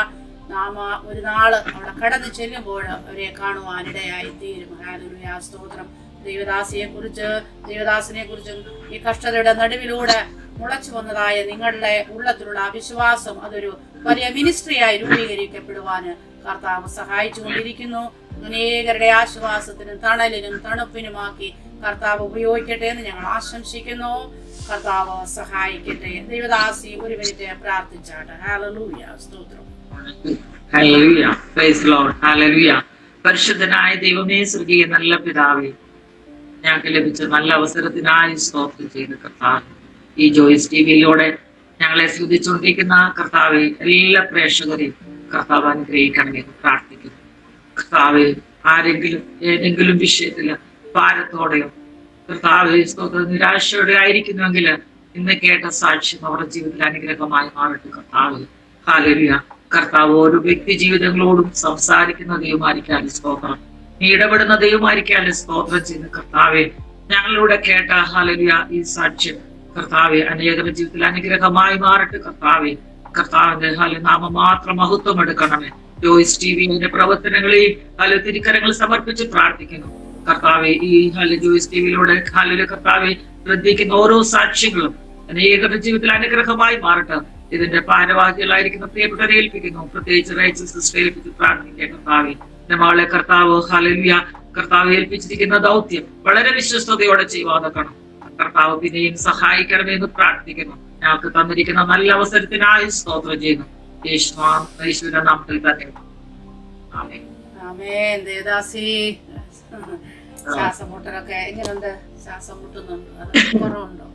നാം ഒരു നാള് അവിടെ കടന്നു ചെല്ലുമ്പോൾ അവരെ കാണുവാനിടയായി തീരും. ഹല്ലേലൂയ സ്തോത്രം. ദൈവദാസിനെ കുറിച്ചും ഈ കഷ്ടതയുടെ നടുവിലൂടെ മുളച്ചു വന്നതായ നിങ്ങളുടെ ഉള്ളത്തിലുള്ള അവിശ്വാസം അതൊരു വലിയ മിനിസ്ട്രിയായി രൂപീകരിക്കപ്പെടുവാന് കർത്താവ് സഹായിച്ചുകൊണ്ടിരിക്കുന്നു. അനേകരുടെ ആശ്വാസത്തിനും തണലിനും തണുപ്പിനുമാക്കി കർത്താവ് ഉപയോഗിക്കട്ടെ എന്ന് ഞങ്ങൾ ആശംസിക്കുന്നു. കർത്താവ് സഹായിക്കട്ടെ. ദൈവദാസി ഒരു മിനിറ്റ് പ്രാർത്ഥിച്ചാട്ടെ. ഹല്ലേലൂയ സ്തോത്രം. ഹല്ലേലൂയ. Praise Lord. ഹല്ലേലൂയ. പരിശുദ്ധനായ ദൈവമേ, സ്വർഗീയ നല്ല പിതാവേ, ഞങ്ങൾക്ക് ലഭിച്ച നല്ല അവസരത്തിനായി സ്തോത്രം ചെയ്ത് കർത്താവ് ഈ ജോയ്സ് ടിവിയിലൂടെ ഞങ്ങളെ ശ്രദ്ധിച്ചുകൊണ്ടിരിക്കുന്ന കർത്താവെ എല്ലാ പ്രേക്ഷകരെയും കർത്താവ് അനുഗ്രഹിക്കണമെന്ന് പ്രാർത്ഥിക്കുന്നു. കർത്താവ് ആരെങ്കിലും ഏതെങ്കിലും വിഷയത്തില് ഭാരത്തോടെയോ കർത്താവ് സ്തോത്രം നിരാശയോടെ ആയിരിക്കുന്നുവെങ്കിൽ ഇന്ന് കേട്ട സാക്ഷ്യം അവരുടെ ജീവിതത്തിൽ അനുഗ്രഹമായി മാറട്ടെ. കർത്താവ് ഹല്ലേലൂയ. കർത്താവ് ഓരോ വ്യക്തി ജീവിതങ്ങളോടും സംസാരിക്കുന്ന ദൈവമായിരിക്കാനും സ്തോത്രം, നീ ഇടപെടുന്ന ദൈവമായിരിക്കാനും സ്തോത്രം ചെയ്യുന്ന കർത്താവെ ഞങ്ങളിലൂടെ കേട്ട ഹല്ലേലൂയ ഈ സാക്ഷ്യം കർത്താവെ അനേകരുടെ ജീവിതത്തിൽ അനുഗ്രഹമായി മാറട്ടെ. കർത്താവിന്റെ നാമം മാത്രം മഹത്വം എടുക്കണമേ. ജോയ്സ് ടിവിയുടെ പ്രവർത്തനങ്ങളെയും തിരിക്കരങ്ങൾ സമർപ്പിച്ച് പ്രാർത്ഥിക്കുന്നു. കർത്താവെ ഈ ജോയിസ് ടിവിയിലൂടെ കർത്താവെ ശ്രദ്ധിക്കുന്ന ഓരോ സാക്ഷ്യങ്ങളും അനേകരുടെ ജീവിതത്തിൽ അനുഗ്രഹമായി മാറട്ടെ. ഇതിന്റെ ഭാരവാഹികളായിരിക്കുന്ന പ്രിയപ്പെട്ടവരെ ഏൽപ്പിക്കുന്നു. പ്രത്യേകിച്ച് റൈച്ചൽ സിസ്റ്ററെ ഏൽപ്പിച്ച് പ്രാർത്ഥിക്കുക. കർത്താവെ എന്റെ മകളെ കർത്താവ് ഹല്ലേലൂയ കർത്താവ് ഏൽപ്പിച്ചിരിക്കുന്ന ദൗത്യം വളരെ വിശ്വസ്തയോടെ ചെയ്യുവാതെക്കണം. കർത്താവ് പിന്നെയും സഹായിക്കണമെന്ന് പ്രാർത്ഥിക്കുന്നു. ഞങ്ങൾക്ക് തന്നിരിക്കുന്ന നല്ല അവസരത്തിനായി സ്തോത്രം ചെയ്യുന്നു. യേശുവിന്റെ നാമത്തിൽ തന്നെ ആമേൻ. ആമേൻ. ദേവദാസി, ശ്വാസം മുട്ടലൊക്കെ എങ്ങനെയുണ്ട്? ശ്വാസം മുട്ടുന്നുണ്ടോ? അത് കുറവുണ്ടോ?